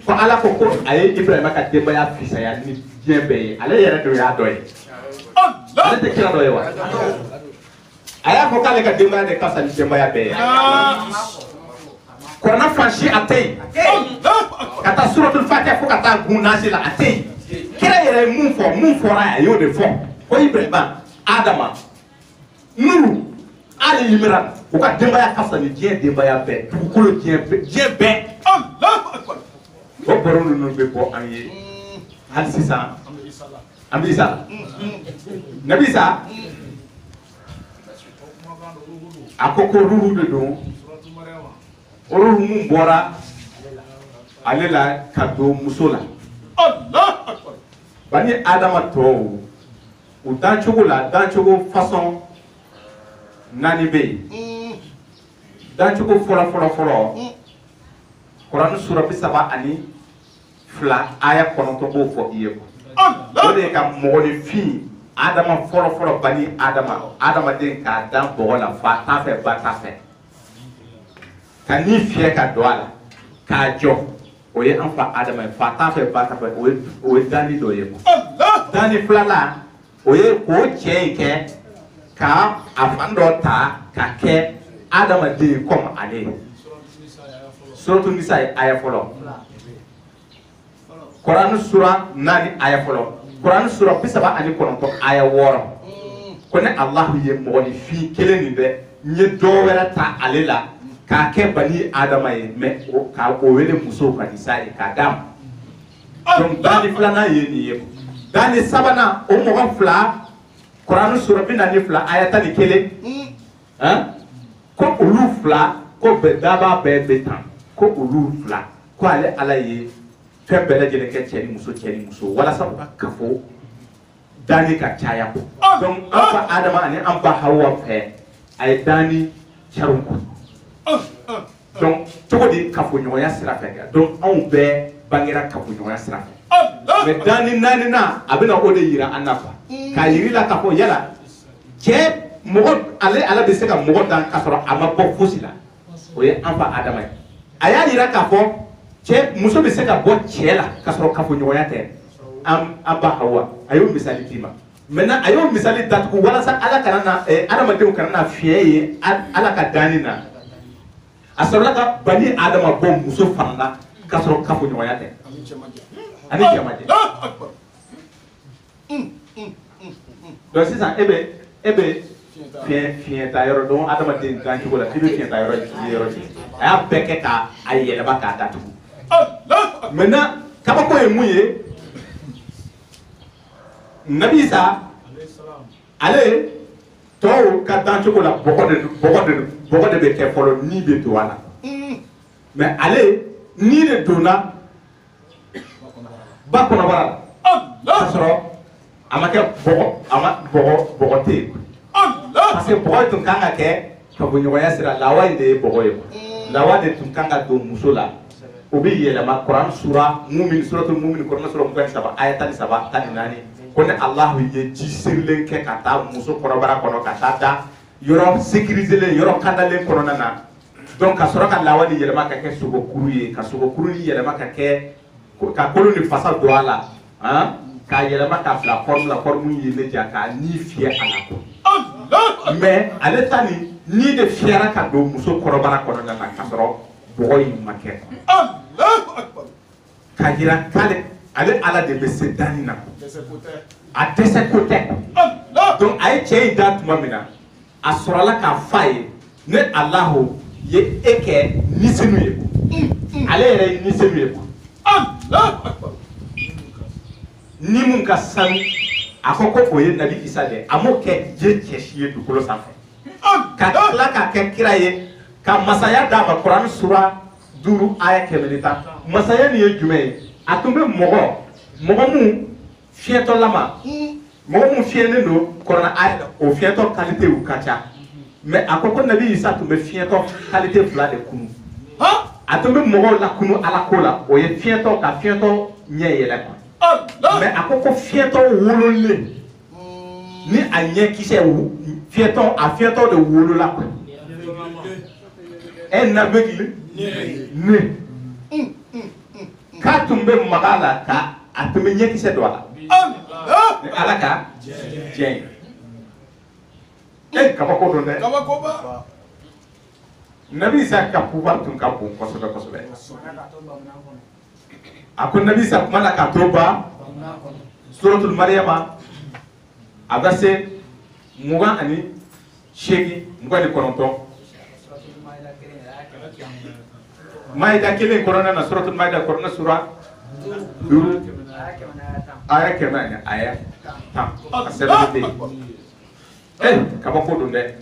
ko ala ko a ye Ibrahima ka denbaya fisaya ni diɲɛ bɛɛ ye ale yɛrɛ de y'a dɔ ye ale tɛ kira dɔ ye wa a y'a fɔ k'ale ka denbaya de ka fisa ni denbaya bɛɛ ye kuranna fansi a tɛ yen ka taa suratul Fatiha fo ka taa gun Nasi la a tɛ yen kira yɛrɛ ye mun fɔra a y'o de fɔ ko Ibrahima Adama Nuhu Ali Imran u ka denbaya ka fisa ni diɲɛ denbaya bɛɛ dugukolo diɲɛ bɛɛ o baro ninnu bɛ bɔ an ye hali sisan an bɛ Isa Nabi Isa a ko ruhu de don ruhu mun bɔra ale la ka don muso la bani Adama tɔw u dancogo la dancogo façon naani bɛ yen dancogo fɔlɔ Kuranu sura 32 aya 9 b'o fɔ i ye o de ye ka mɔgɔninfin Adama fɔlɔ bani Adamaden k'a dan bɔgɔ la fa t'a fɛ ba t'a fɛ ka ni fiyɛ ka don a la k'a jɔ o ye an fa Adama ye fa t'a fɛ ba t'a fɛ o ye dani dɔ ye dani filanan o ye k'o cɛ in kɛ ka a fan dɔ ta ka kɛ Adamaden comme ale Suratul Nisa aya fɔlɔ Kuranu sura 4 aya fɔlɔ Kuranu sura 39 aya 6 ko ne Allah ye mɔgɔninfin kelen nin dɛ n ye dɔ wɛrɛ ta ale la k'a kɛ bani Adama ye mais k'a o wele muso ka Nisa ye k'a d'a ma donc dani filanan ye nin ye dani sabanan o mɔgɔ fila Kuranu sura 42 aya 11 ko olu fila ko bɛɛ daba bɛɛ bɛ tan ko olu fila ko ale ala ye fɛn bɛɛ lajɛlen kɛ cɛ ni muso walasa u ka kafo dani ka caya donc an fa Adama ani an ba Hawa fɛ a ye dani carin ko donc cogo di kafoɲɔgɔnya sira fɛ donc anw bɛɛ bangera kafoɲɔgɔnya sira fɛ mais dani nani na abena o de yira anafa ka yirila ka fo yala cɛ mɔgɔ ale ala bɛ se ka mɔgɔ dan ka sɔrɔ a ma bɔ fosi la o ye an fa adama ye a y'a yira k'a fɔ cɛ muso bɛ se ka bɔ cɛ la ka sɔrɔ kafoɲɔgɔnya tɛ an ba Hawa a y'o misali d'i ma maintenant a y'o misali datugu walasa ala kana na adamadenw kana na fiɲɛ ye ala ka danni na a sɔrɔla ka bani adama bɔ muso fana la ka sɔrɔ kafoɲɔgɔnya tɛ ani cɛmancɛ donc sisan e bɛ fiɲɛ ta yɔrɔ dɔn adamaden dan cogo la k'i bɛ fiɲɛ ta yɔrɔ jigin a y'a bɛɛ kɛ k'a yɛlɛma k'a datugu maintenant kabako ye mun ye Nabi Isa ale tɔw ka dan cogo la bɔgɔ de bɛ kɛ fɔlɔ ni bɛ don a la mais ale ni de donna ba kɔnɔbara la k'a sɔrɔ a ma kɛ bɔgɔ tɛ yen parce que bɔgɔ tun kan ka kɛ kafoɲɔgɔnya sira lawa in de ye bɔgɔ ye lawa de tun kan ka don muso la o bɛ yɛlɛma Kuran sura suratul Mumin Kuran sura 23 aya 13 14 ko ne Alahu ye ji sirilen kɛ ka taa muso kɔnɔbara kɔnɔ ka taa da yɔrɔ sécuriselen yɔrɔ kandalen kɔnɔna na donc ka sɔrɔ ka lawa ni yɛlɛma ka kɛ sogokuru ye ka sogokuru ni yɛlɛma ka kɛ ka kolo ni fasa don a la k'a yɛlɛma ka bila forme la forme ye ne ja k'a ni fiyɛ a la ko mais ale ta ni de fiyɛra ka don muso kɔnɔbara kɔnɔna na ka sɔrɔ bɔgɔ in ma kɛ ka yira k'ale ale ala de bɛ se danni na a dɛsɛ ko tɛ donc a ye cɛ in da tuma min na a sɔrɔla k'a f'a ye ne Alahu ye e kɛ nisinu ye ale yɛrɛ ye nisinu ye ni mun ka sanu a ko o ye Nabi Isa de a m'o kɛ je cɛ si ye dugukolo sanfɛ ka tila ka kɛ kira ye ka masaya d'a ma Kuran sura 5 aya 110 masaya nin ye jumɛn ye a tun bɛ mɔgɔ mun fiyɛtɔlama mɔgɔ mun fiyɛlen don Kuran aya o fiyɛtɔ qualité ka ca mais a ko Nabi Isa tun bɛ fiyɛtɔ qualité 2 de kunu a tun bɛ mɔgɔw lakunu ala ko la o ye fiyɛtɔ ka fiyɛtɔ ɲɛ yɛlɛ mais a ko fiyɛtɔ wololen ni a ɲɛ kisɛ fiyɛtɔ de wolola un aveugle né k'a tun bɛ maga la ka a tun bɛ ɲɛkisɛ don a la ni ala ka diɲɛ ye kabako don dɛ Nabi Isa ka pouvoir tun ka bon kosɛbɛ kosɛbɛ a ko Nabi Isa kuma la ka to ba suratul Maryama a bɛ se 28 29 Maida kelen kɔnɔna na suratul Maida kɔnɔna sura 5 aya 100 aya 10 a sɛbɛnne tɛ kabako don dɛ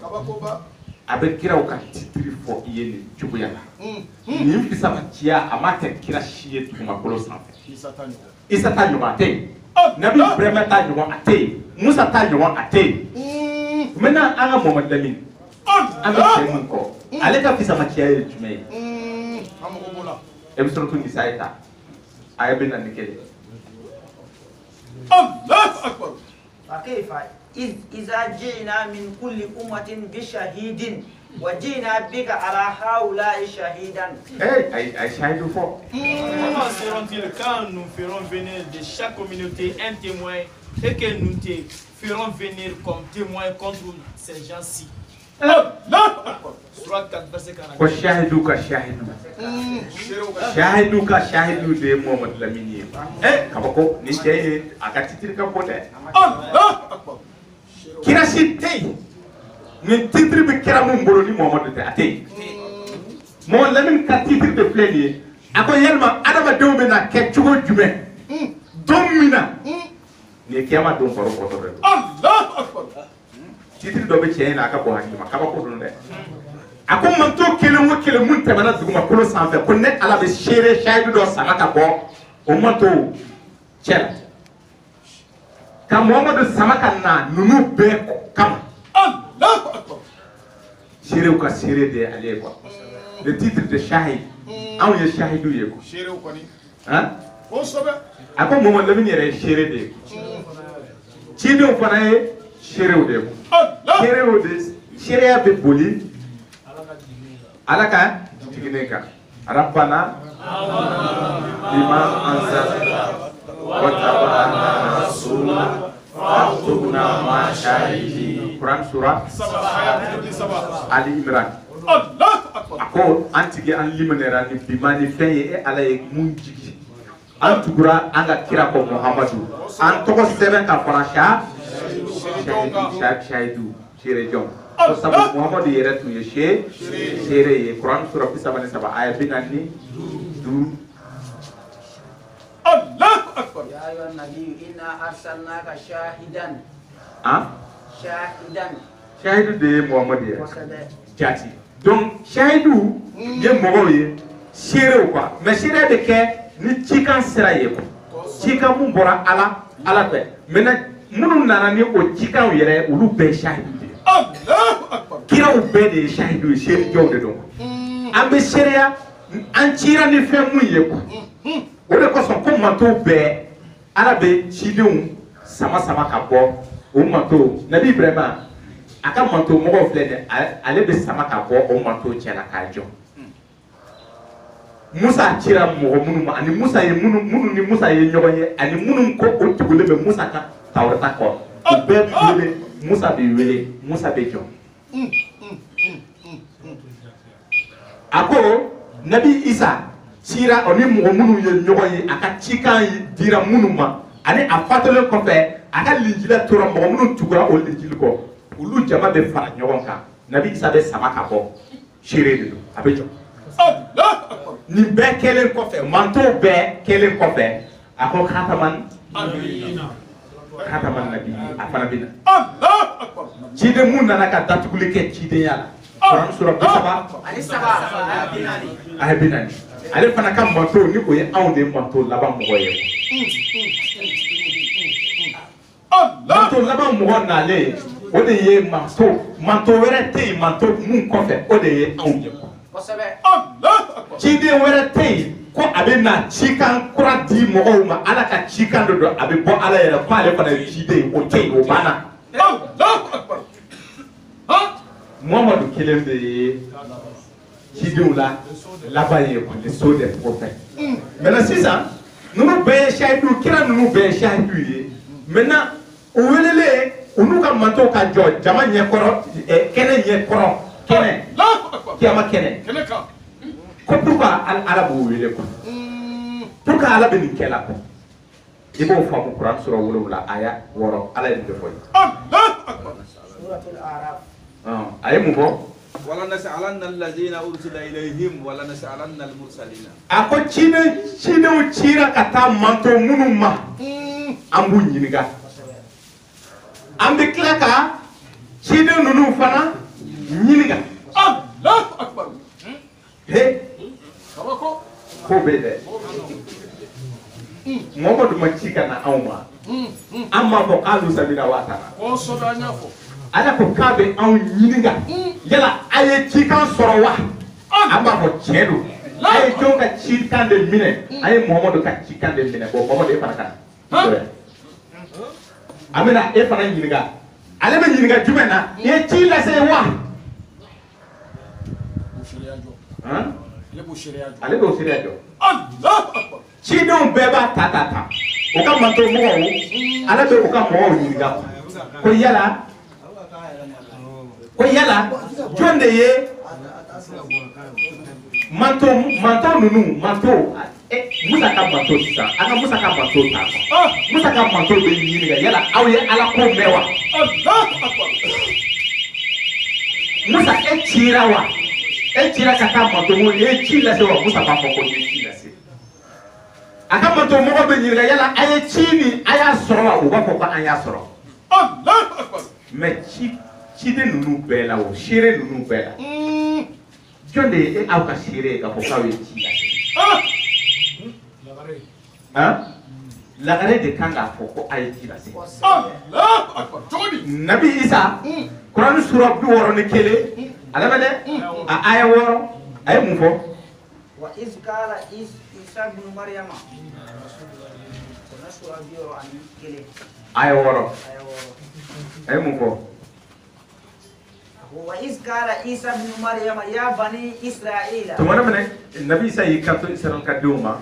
a bɛ kiraw ka titiri fɔ i ye nin cogoya la nin fisamaciya a ma kɛ kira si ye dugumakolo sanfɛ Isa ta ɲɔgɔn a tɛ yen Nabi Ibrahima ta ɲɔgɔn a tɛ yen Musa ta ɲɔgɔn a tɛ yen maintenant an ka Mohamadu Lamini an bɛ cɛ mun kɔ ale ka fisamaciya ye jumɛn ye e bɛ sɔrɔ tun Nisa ye ta a ye bɛ na nin kelen Allahu Akbar فكيف إذا جئنا من كل أمة بشهيد وجئنا بك على هؤلاء شهيدا. Comment seront-ils quand nous ferons venir de chaque communauté un témoin et que nous te ferons venir comme témoin contre ces gens-ci? Surat 4 verset 40. Shahiduka shahidu de Muhammad Lamini. Kabako ni cɛ a ka titiri ka bɔ dɛ. Kira si tɛ yen nin titiri bɛ kira mun bolo ni Muhammadu tɛ a tɛ yen. Muhammad Lamini ka titiri de filɛ nin ye a ko yalima adamadenw bɛ na kɛ cogo jumɛn don min na nin ye kiyama don baro bɔtɔ dɛ. Titiri dɔ bɛ cɛ in na a ka bɔ hakili ma kabako don dɛ. A ko manto kelen o kelen mun tɛmɛna dugumakolo sanfɛ ko ne ala bɛ seere shahidu dɔ sama ka bɔ o manto cɛ la ka Muhamadu sama ka na ninnu bɛɛ kama seerew ka seere de ye ale ye quoi le titre de shahid anw ye shahidu ye quoi a ko Muhammad Lamine yɛrɛ ye seere de ye cidenw fana ye seerew de ye seerew de seereya bɛ boli Ala ka jiginnen kan Rabbana bima anzalta wa tabana rasula faktubna ma shahidi Quran surah Ali Imran ako an tigi an limanera ni bima ni fɛn ye Ala ye mun jigi an tugura an ka kira ko Muhammadu an tɔgɔ sɛbɛn ka fara shahidu seere jɔn ko sabu Muhammadu yɛrɛ tun ye seere ye Quran surah 37 aya 42 Allahu Akbar. Ya ayuhan nabi inna arsalnaka shahidan. Shahidu de Muhammadu ye jati donc shahidu ye mɔgɔw ye seerew quoi mais seere bɛ kɛ ni cikan sira ye quoi cikan mun bɔra Ala fɛ maintenant minnu nana ni o cikanw yɛrɛ olu bɛɛ ye shahidu de ye Allahu Akbar. kiraw bɛɛ de ye shahidu ye seerijɔw de don an bɛ seereya an cira ni fɛn mun ye quoi o de kosɔn ko manto bɛɛ Ala bɛ cidenw sama ka bɔ o manto Nabi Ibrahima a ka manto mɔgɔw filɛ dɛ ale bɛ sama ka bɔ o manto cɛ la k'a jɔ Musa cira mɔgɔ minnu ma ani Musa ye minnu ni Musa ye ɲɔgɔn ye ani minnu ko o tugulen bɛ Musa ka Tawrata kɔ o bɛɛ bɛ wele Musa bɛ wele Musa bɛ jɔ a ko Nabi Isa cira o ni mɔgɔ minnu ye ɲɔgɔn ye a ka cikan dira minnu ma ani a fatulen kɔfɛ a ka linjila tora mɔgɔ minnu tugura o linjili kɔ olu jama bɛ fara ɲɔgɔn kan Nabi Isa bɛ sama ka bɔ seere de don a bɛ jɔ nin bɛɛ kɛlen kɔfɛ manto bɛɛ kɛlen kɔfɛ a ko khataman nabi a fana bɛ na ciden mun nana ka datuguli kɛ cidenya la Quran surah 37 aya 40 ale fana ka manto ni o ye anw de manto laban mɔgɔ ye manto laban mɔgɔ nalen o de ye manto wɛrɛ tɛ yen manto mun kɔfɛ o de ye anw ye ciden wɛrɛ tɛ yen ko a bɛ na cikan kura di mɔgɔw ma Ala ka cikan dɔ don a bɛ bɔ Ala yɛrɛ ko ale fana ye ciden o tɛ yen o banna Muhammadu kelen de ye cidenw la laban ye le sceau des prophètes maintenant sisan ninnu bɛɛ ye shahidu kira ninnu bɛɛ ye shahidu ye maintenant o welelen u n'u ka mantow ka jɔ jama ɲɛkɔrɔ kɛnɛ ɲɛkɔrɔ kɛnɛ kiyama kɛnɛ ko pourquoi Ala b'o wele quoi pourquoi Ala bɛ nin kɛ la quoi i b'o faamu Quran surah 7 aya 6 Ala ye nin de fɔ Suratul Araf. a ye mun fɔ wala nas'alanna allazina ursila ilayhim wala nas'alanna al-mursalina a ko cidenw cira ka taa manto minnu ma an b'u ɲininka an bɛ tila ka ciden ninnu fana ɲininka Allahu Akbar. ko bɛ dɛ Muhammadu ma ci ka na anw ma an m'a fɔ k'alu sabila wa taala Ala ko k'a bɛ anw ɲininka yala a ye cikan sɔrɔ wa an b'a fɔ tiɲɛ don a ye jɔn ka cikan de minɛ a ye Muhammadu ka cikan de minɛ bon Muhammadu e fana ka na an bɛna e fana ɲininka ale bɛ ɲininka jumɛn na i ye ci lase wa ale b'o seereya jɔ cidenw bɛɛ b'a ta o ka manto mɔgɔw Ala bɛ o ka mɔgɔw ɲininka ko yala jɔn de ye manto ninnu Musa ka manto sisan an ka Musa ka manto ta Musa ka manto bɛ ɲininka yala aw ye Ala ko mɛn wa Musa e cira wa e cira ka taa manto mɔgɔw ye ci lase wa Musa b'a fɔ ko ye ci lase a ka manto mɔgɔw bɛ ɲininka yala a ye ci ni a y'a sɔrɔ wa u b'a fɔ ko an y'a sɔrɔ mais ciden ninnu bɛɛ la o seere ninnu bɛɛ la jɔn de ye aw ka seere ye k'a fɔ k'aw ye ci lase lagare de kan k'a fɔ ko a ye ci lase Nabi Isa Kuran surah 61 ale bɛ dɛ a aya 6 a ye mun fɔ وإذ قال عيسى بن مريم ونسوا بيرو عن كله آية ورا أي مفهوم وإذ قال عيسى بن مريم يا بني إسرائيل تمام من النبي سيد كاتو إسرائيل كدوما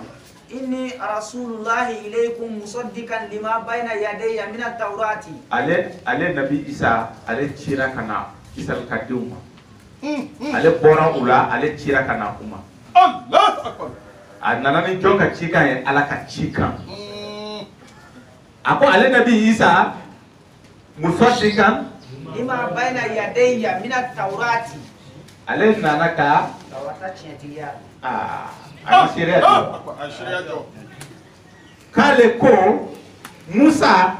إني رسول الله إليكم مصدقا لما بين يدي من التوراة على النبي إسا على تشيرا كنا إسرائيل كدوما على بورا أولا على تشيرا كنا أما الله أكبر أنا نجون كتشيكا على كتشيكا أكو على النبي إسا مصدقا لما بين يدي من التوراة على نانكا توراة تشيتيا أنا سيريا kale ko Musa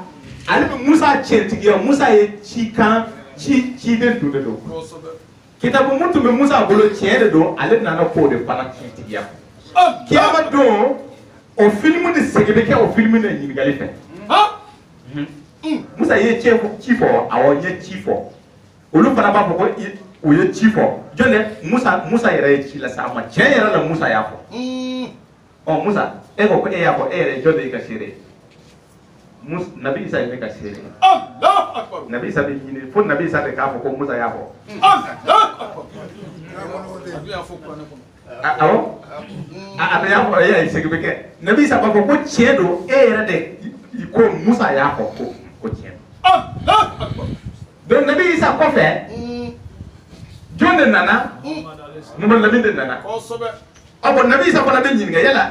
ale Musa centigiya Musa ye cikan ciden do do kitabu muntu be Musa bolo tiede do ale nana ko de fana centigiya kiyama do o filmu ni segebe ke o filmu ni nyingali fe Musa ye chifo awo ye chifo olu fana ba ko o ye chifo jone Musa yere ye chila sama chen yere la Musa ya fo oh Musa ego ko e ya ko ere jode ka sire Nabi Isa ne ka sire Allah akbar Nabi Isa be yini fo Nabi Isa de ka fo ko Musa ya fo Allah akbar awo a ya fo ya segebe ke Nabi Isa ba ko chedo ere de ko Musa ya fo ko chedo Allah akbar donc Nabi Isa ko fe jonde nana mo Nabi de nana abo Nabi Isa ko na be nyinga yala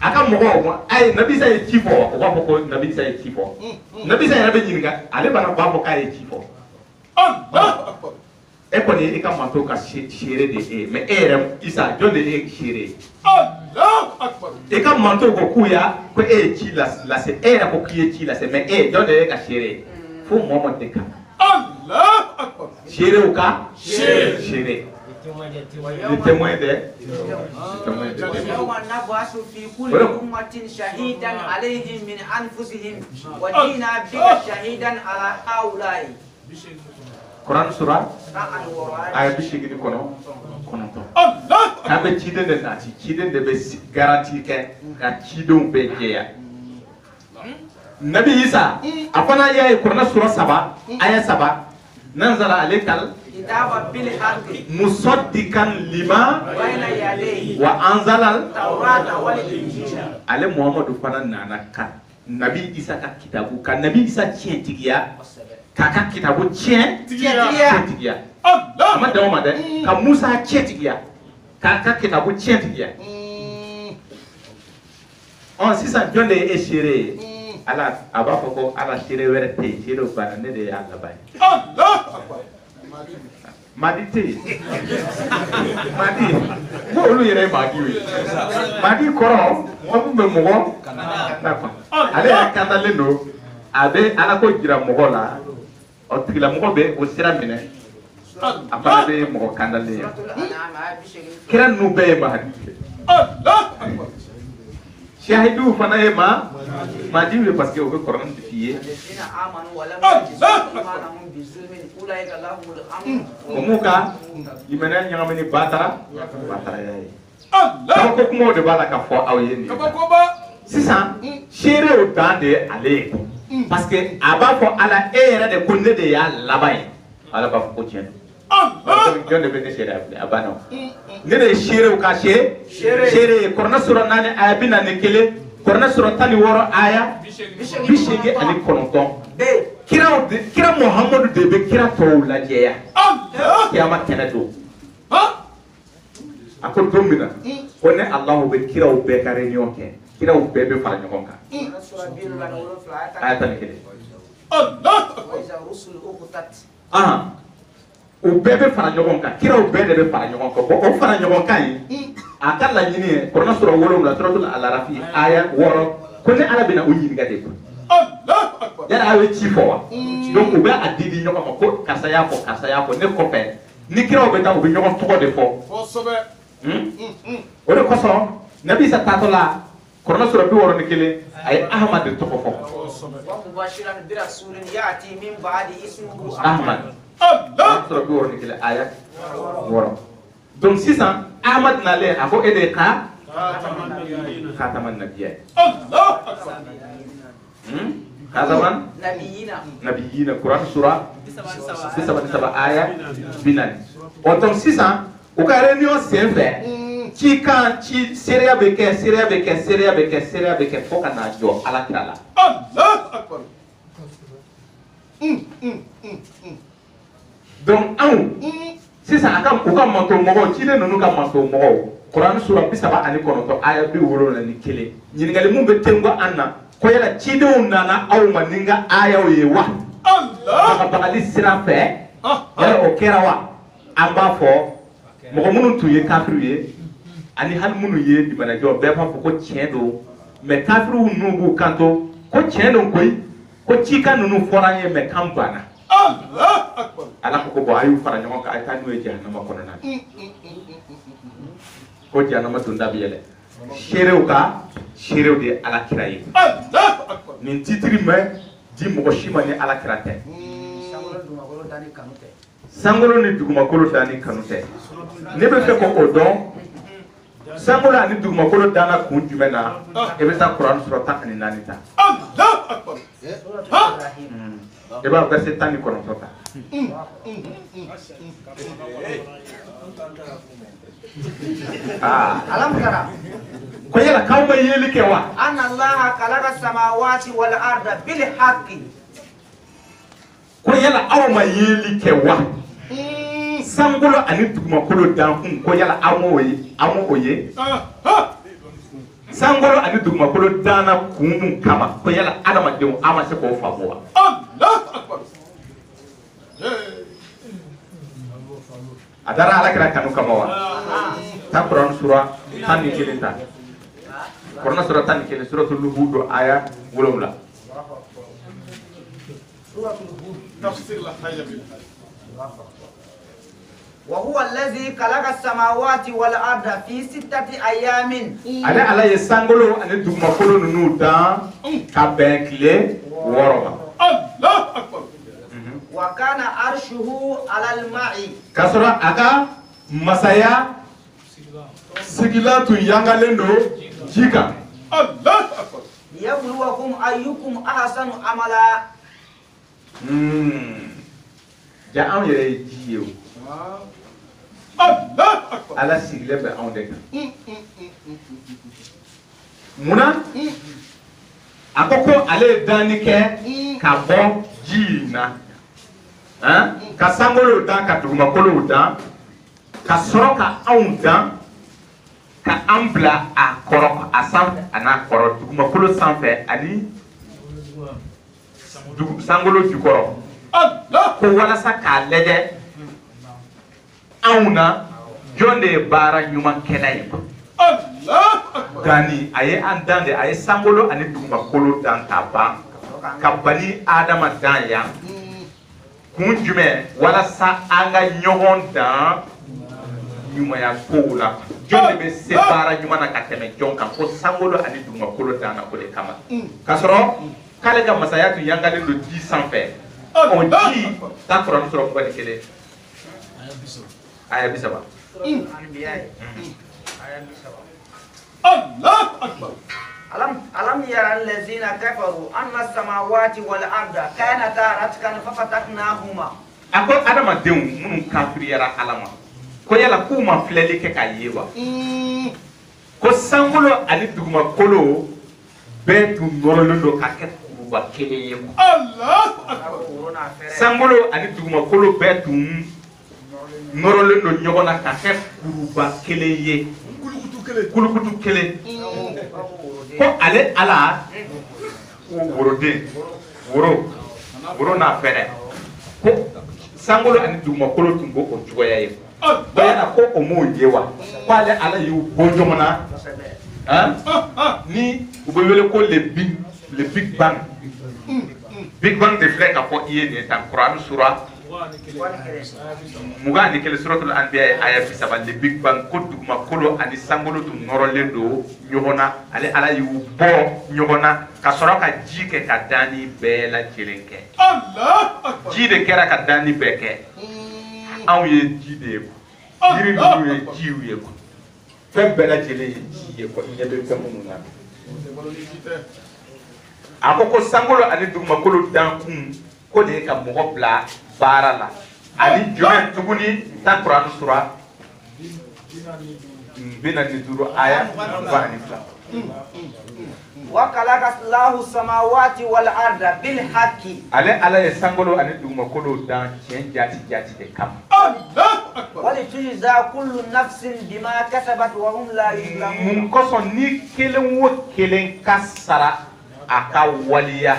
aka mogo ay Nabi Isa ye chifo o ba ko Nabi Isa ye chifo Nabi Isa ya be nyinga ale bana ba ko ka ye chifo Allah akbar e ko ni ka manto ka shere de e me ere Isa jonde e shere Allah akbar e ka manto ko kuya ko e chi la se era ko kiye chi la se me e jonde e ka shere fu momo de ka Allah akbar shere o ka shere le témoin de يوم نبعث في كل أمة شهيدا عليهم من أنفسهم وجئنا بك شهيدا على هؤلاء Quran surah ayat bishigi ni kono to kambe chide de nati chide de be garantie ke ka chidon be jeya Nabi Isa afana ya Quran surah 7 ayat 7 nanzala alikal kitaba bil haqqi musaddiqan lima bayna yadayhi wa anzala tawrata wal injila ale Muhammadu fana nana kan Nabi Isa ka kitabu kan Nabi Isa tientigiya kaka kitabu tientigiya Allah ama dawo ma de ka Musa tientigiya kaka kitabu tientigiya on sisan jonde e shere ala aba ko ala shere were te shere bana ne de Allah bay Allah akbar Madite Madi mo olu yere madi wi Madi koro mo be mo nafa ale akanda lendo abe ala ko jira mo la o tigila mo be o sira mine apana be mo kanda le kira nu be ma hadite Allah akbar shahidu fana e ma madi wi parce que o be Quran fiye الذين آمنوا ولم يلبسوا إيمانهم بظلم أولئك لهم الأمن omuka imena nyangamini batara yayi Allah ko mo de bala ka fo aw yeni kabakoba sisan shere o dande ale parce que aba fo ala era de kunne de ya labai ala ba ko tien Allah jonde be shere abana ne de shere o ka shere korna sura nane aya bina ne kele korna sura tani woro aya bishege ali kononton kira Muhammadu de be kira to la jeya Allah kiyama kenedo ha ako domina ko ne Allah be kira o be ka réunion ke kira o be fara ñokon ka ayata ne kede Allah وإذا الرسل أقتت o be fara ñokon ka kira o be de be fara ñokon ka o fara ñokon ka yi akalla ñini korona sura wolum la suratul al-arafi aya woro ko ne ala bina o yini gade ko Allah akbar yara awe ci fo wa donc o be adidi ñokon ko kasa ya fo ne ko fe ni kira o be ta o be ñokon to de fo fosobe o de ko so nabi sa tatola korona sura bi woro ni kele ay ahmad to ko fo ومبشرا برسول يأتي من بعد اسمه ahmad Allah sura bi woro ni kele aya woro donc 600 Ahmad nale ako ede ka khataman nabiyya khataman nabiyina Quran surah 77 aya binan otom sisan o ka réunion sen fait ci kan ci seria beke fo kana jo ala kala Allah akbar donc sisan aka u ka manto mɔgɔw ciden ninnu ka manto mɔgɔw Quran surah 39 aya 71 ɲininkali mun bɛ tengo an na ko yala cidenw nana aw ma ni ka ayaw ye wa Allah bagali sira fɛ yala o kɛra wa an b'a fɔ mɔgɔ minnu tun ye kafiriw ye ani hali minnu ye dimanajɔ bɛɛ b'a fɔ ko tiɲɛ don mais kafiriw ninnu b'u kanto ko tiɲɛ don koyi ko cikan ninnu fɔra an ye mais kan banna Allah akbar ala ko bo ayu fara ɲɔgɔn kan ay tan n'o ye jahanama kɔnɔna ko jahanama tun da bi yɛlɛ seerew ka seerew de ala kira ye Allah akbar nin titiri mɛ di mɔgɔ si ma ni ala kira tɛ sangolo ni dugumakolo dani kanu tɛ ne bɛ fɛ ko o dɔn sangolo ani dugumakolo dana kun jumɛn na e bɛ taa Quran surah 14 ta Allah akbar e b'a verset 19 ta alam kara ko yala kaw ma yeli ke wa anna Allah khalaqa samawati wal arda bil haqqi ko yala aw ma yeli ke wa sangolo ani dugumakolo dan kun ko yala amo oye sangolo ani dugumakolo dana kun kama ko yala adamadenw ama se ko faamu wa Allah akbar adara ala kira kanu kama wa ta Quran surah 11 ta Quran surah 11 suratul hud aya 7 suratul hud tafsir la hayya bil وهو الذي خلق السماوات والأرض في 6 أيام. ala yesangolo ane dugumakolo nunu dan ka bɛn tile 6 ma. Allah akbar. وكان عرشه على الماء. Kasɔrɔ a ka masaya sigila tun yangalen do ji kan. Allah akbar. ليبلوكم أيكم أحسن عملا. Ja anw yɛrɛ ye ji ye o. Allah akbar. Ala sigilen bɛ anw de kan. Munna a ko ko ale ye danni kɛ ka bɔ ji na ka sangolo dan ka dugumakolo dan ka sɔrɔ ka anw dan ka an bila a kɔrɔ a sanfɛ a n'a kɔrɔ dugumakolo sanfɛ ani sangolo jukɔrɔ ko walasa k'a lajɛ anw na jɔn de ye baara ɲuman kɛla ye dani a ye an dan de a ye sangolo ani dugumakolo dan ka ban ka bani adama dan yan kun jumɛn walasa an ka ɲɔgɔn dan ɲumanya kow la jɔn de bɛ se baara ɲuman na ka tɛmɛ jɔn kan ko sangolo ani dugumakolo dan na o de kama k'a sɔrɔ k'ale ka masaya tun yangalen don ji sanfɛ o ji taa Kuran sɔrɔ mugan ni kelen aya 30. Allah akbar. ألم يرى الذين كفروا أن السماوات والأرض كانتا رتقا ففتقناهما. Ako adamadenw minnu kafiriyara Ala ma ko yala k'u ma filɛli kɛ k'a ye wa ko sangolo ani dugumakolo bɛɛ tun nɔrɔlen don ka kɛ kuruba kelen ye Allah akbar. Sangolo ani dugumakolo bɛɛ tun nɔrɔlen don ɲɔgɔn na ka kɛ kuruba kelen ye kulukutu kelen ko ale Ala woroden woro n'a fɛrɛ ko sangolo ani dugumakolo tun b'o cogoya ye bayana ko o m'o ye wa ko ale Ala y'u bɔ ɲɔgɔn na ni u bɛ wele ko le big bang de filɛ ka fɔ i ye nin ye tan Kuran surah 21 suratul anbiya aya 30 le big bang ko dugumakolo ani sangolo tun nɔrɔlen do ɲɔgɔn na ale Ala y'u bɔ ɲɔgɔn na ka sɔrɔ ka ji kɛ ka danni bɛɛ lajɛlen kɛ ji de kɛra ka danni bɛɛ kɛ anw ye ji de ye yiri ninnu ye jiw ye fɛn bɛɛ lajɛlen ye ji ye quoi i ɲɛ bɛ fɛn minnu na a ko sankolo ani dugumakolo dankun ko de ye ka mɔgɔ bila baara la ani jumɛn tuguni ta Kurani sura 45 aya 22 وخلق الله السماوات والأرض بالحق ale ala ye sankolo ani dugumakolo dan tiɲɛ jati de kama ولتجزى كل نفس بما كسبت وهم لا يظلمون mun kosɔn ni kelen o kelen ka sara a ka waliya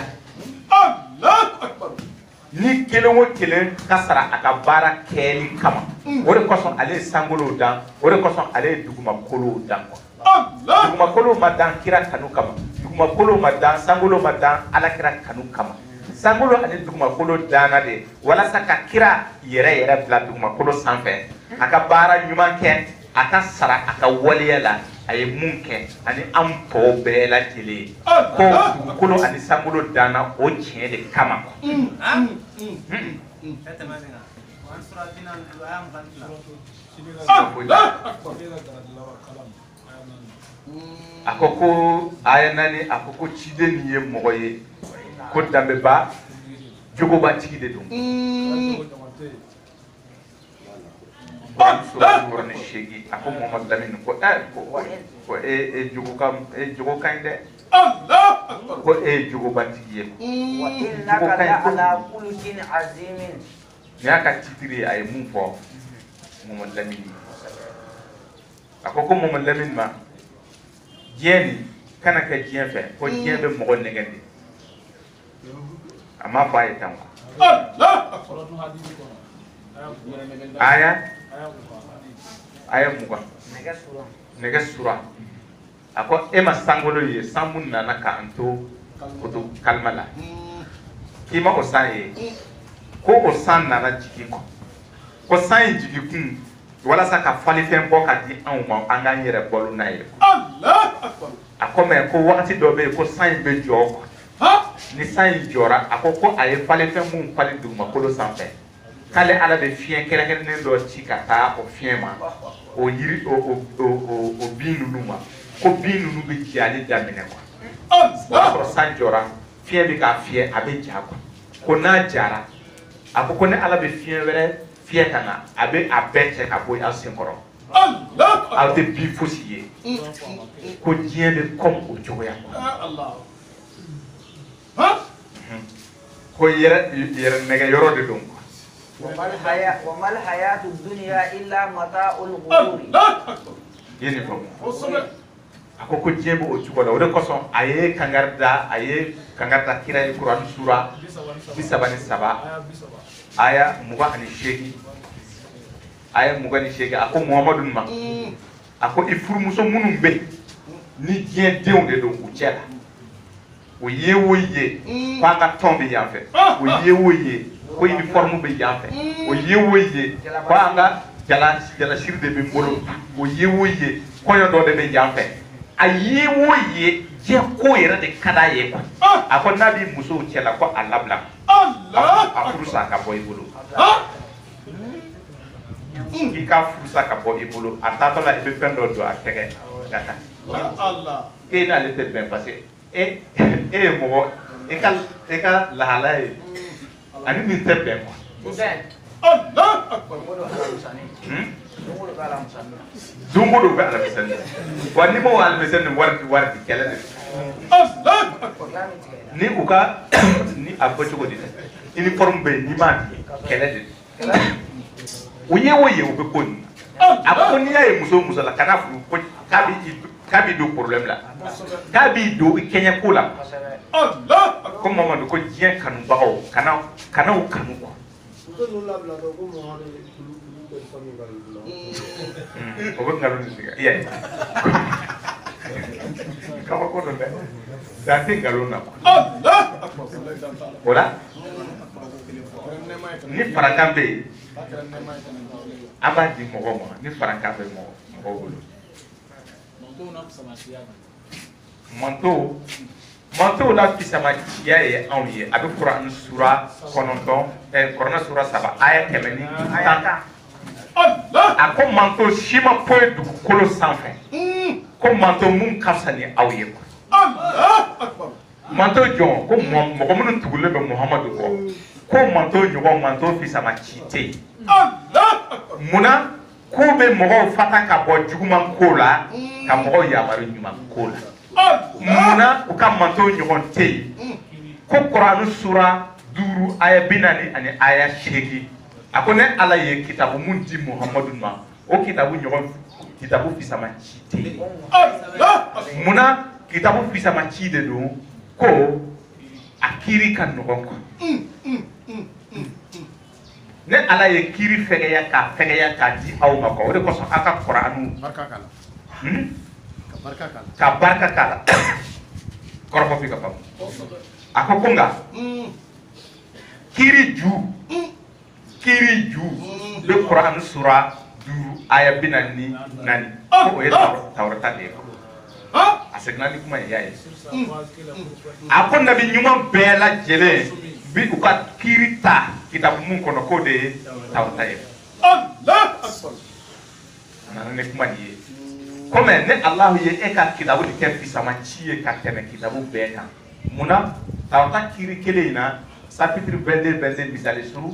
ni kelen o kelen ka sara a ka baara kɛli kama o de kosɔn ale ye sankolo dan o de kosɔn ale ye dugumakolo dan dugumakolo ma dan kira kanu kama dugumakolo ma dan sankolo ma dan alakira kanu kama sankolo ani dugumakolo danna de walasa ka kira yɛrɛ bila dugumakolo sanfɛ a ka baara ɲuman kɛ a ka sara a ka waleya la a ye mun kɛ ani an tɔw bɛɛ lajɛlen ko dugukolo ani sankolo danna o tiɲɛ de kama a ko aya 4 a ko ciden nin ye mɔgɔ ye ko danbeba jogobatigi de don a ko Muhammad Lamine ko jogo ka ɲi dɛ ko ye jogobatigi ye ni y'a ka titiri a ye mun fɔ Muhammad Lamine a ko Muhammad Lamine ma diɲɛ nin kana kɛ diɲɛ fɛ ko diɲɛ bɛ mɔgɔ nɛgɛn de a ma fɔ a ye tan aya 20 nɛgɛ sura a ko e ma sankolo ye san mun nana k'an to koto kalima la k'i ma o san ye ko o san nana jigi kɔ ko san ye jigi kun walasa ka falifɛn bɔ ka di anw ma an k'an yɛrɛ balo n'a ye a ko mɛ ko wagati dɔ bɛ yen ko san in bɛ jɔ ni san in jɔra a ko a ye falifɛn mun fali dugumakolo sanfɛ k'ale ala bɛ fiɲɛ kɛrɛnkɛrɛnnen dɔ ci ka taa o fiɲɛ ma o yiri o bin ninnu ma ko bin ninnu bɛ jali daminɛ o y'a sɔrɔ san jɔra fiɲɛ bɛ k'a fiyɛ a bɛ ja ko n'a jara a ko ni ala bɛ fiɲɛ wɛrɛ fiyɛ ka na a bɛ a bɛɛ cɛ ka bɔ aw senkɔrɔ aw tɛ bin fosi ye ko diɲɛ bɛ kɔmi o cogoya ko yɛrɛ nɛgɛ yɔrɔ de don وما الحياة الدنيا إلا متاع الغرور yeni faamu a ko diɲɛ b'o cogo la o de kosɔn a ye kangarida kira ye Kurani sura 33 aya 28 aya 28 a ko Muhamadu ma a ko i furumuso minnu bɛ ni diɲɛ denw de don u cɛ la o ye o ye ko an ka tɔn bɛ yan fɛ o ye o ye ko uniforme bɛ yan fɛ o ye o ye ko an ka jalasiri de bɛ n bolo o ye o ye kɔɲɔ dɔ de bɛ yan fɛ a ye o ye diɲɛ ko yɛrɛ de ka d'a ye quoi a ko n'a b'i musow cɛ la ko a labila a furusa ka bɔ i bolo k'i ka furusa ka bɔ i bolo a taatɔ la i bɛ fɛn dɔ don a tɛgɛ ka taa e n'ale tɛ bɛn parce que e ye mɔgɔ e ka lahala ye ani nin tɛ bɛn quoi dongo do bɛ alamisɛnni wa ni m'o alamisɛnni wari di kɛlɛ de ni u ka ni a fɔ cogo di uniforme bɛ yen n'i m'a di kɛlɛ de o ye o ye o bɛ ko nin a ko n'i y'a ye muso muso la kana furu ko k'a b'i don problème la k'a b'i don i kɛɲɛ ko la ko Mamadu ko diɲɛ kanubagaw kana'u kanu quoi o bɛ nkalon de tigɛ i y'a ye kaba ko don dɛ dan tɛ nkalon na o la ni farakan bɛ yen an b'a di mɔgɔw ma ni farakan bɛ mɔgɔw bolo mantow la fisamatiya ye anw ye a bɛ Kurani sura 9 Kurani sura 7 aya 110 a ko manto si ma foyi dugukolo sanfɛ ko manto mun ka fisa ni aw ye manto jɔn ko mɔgɔ minnu tugulen bɛ Muhamadu kɔ ko manto ɲɔgɔn manto fisama ci tɛ yen munna ko bɛ mɔgɔw fata ka bɔ juguman ko la ka mɔgɔw yamaru ɲuman ko la munna u ka manto ɲɔgɔn tɛ yen ko Kuranu sura 5 aya 40 ani aya 8 a ko ne Ala ye kitabu mun di Muhamadu ma o kitabu ɲɔgɔn kitabu fisama ci tɛ yen munna kitabu fisama ci de don ko a kiri ka nɔgɔn kɔ ne Ala ye kiri fɛgɛya k'a di aw ma kɔ o de kosɔn a ka Kuranu ka barika k'a la kɔrɔfɔ fi ka faamu a ko ko nka kiri ju bɛ Kuranu sura 5 aya 44 ko o ye Tawurata de ye a seginna ni kuma ye y'a ye a ko nabi ɲuman bɛɛ lajɛlen bi u ka kiri ta kitabu mun kɔnɔ k'o de ye Tawurata ye nana ni kuma nin ye komi ne Alahu ye e ka kitabu de kɛ fisama ci ye ka tɛmɛ kitabu bɛɛ kan munna Tawurata kiri kelen in na chapitre 22 misali suru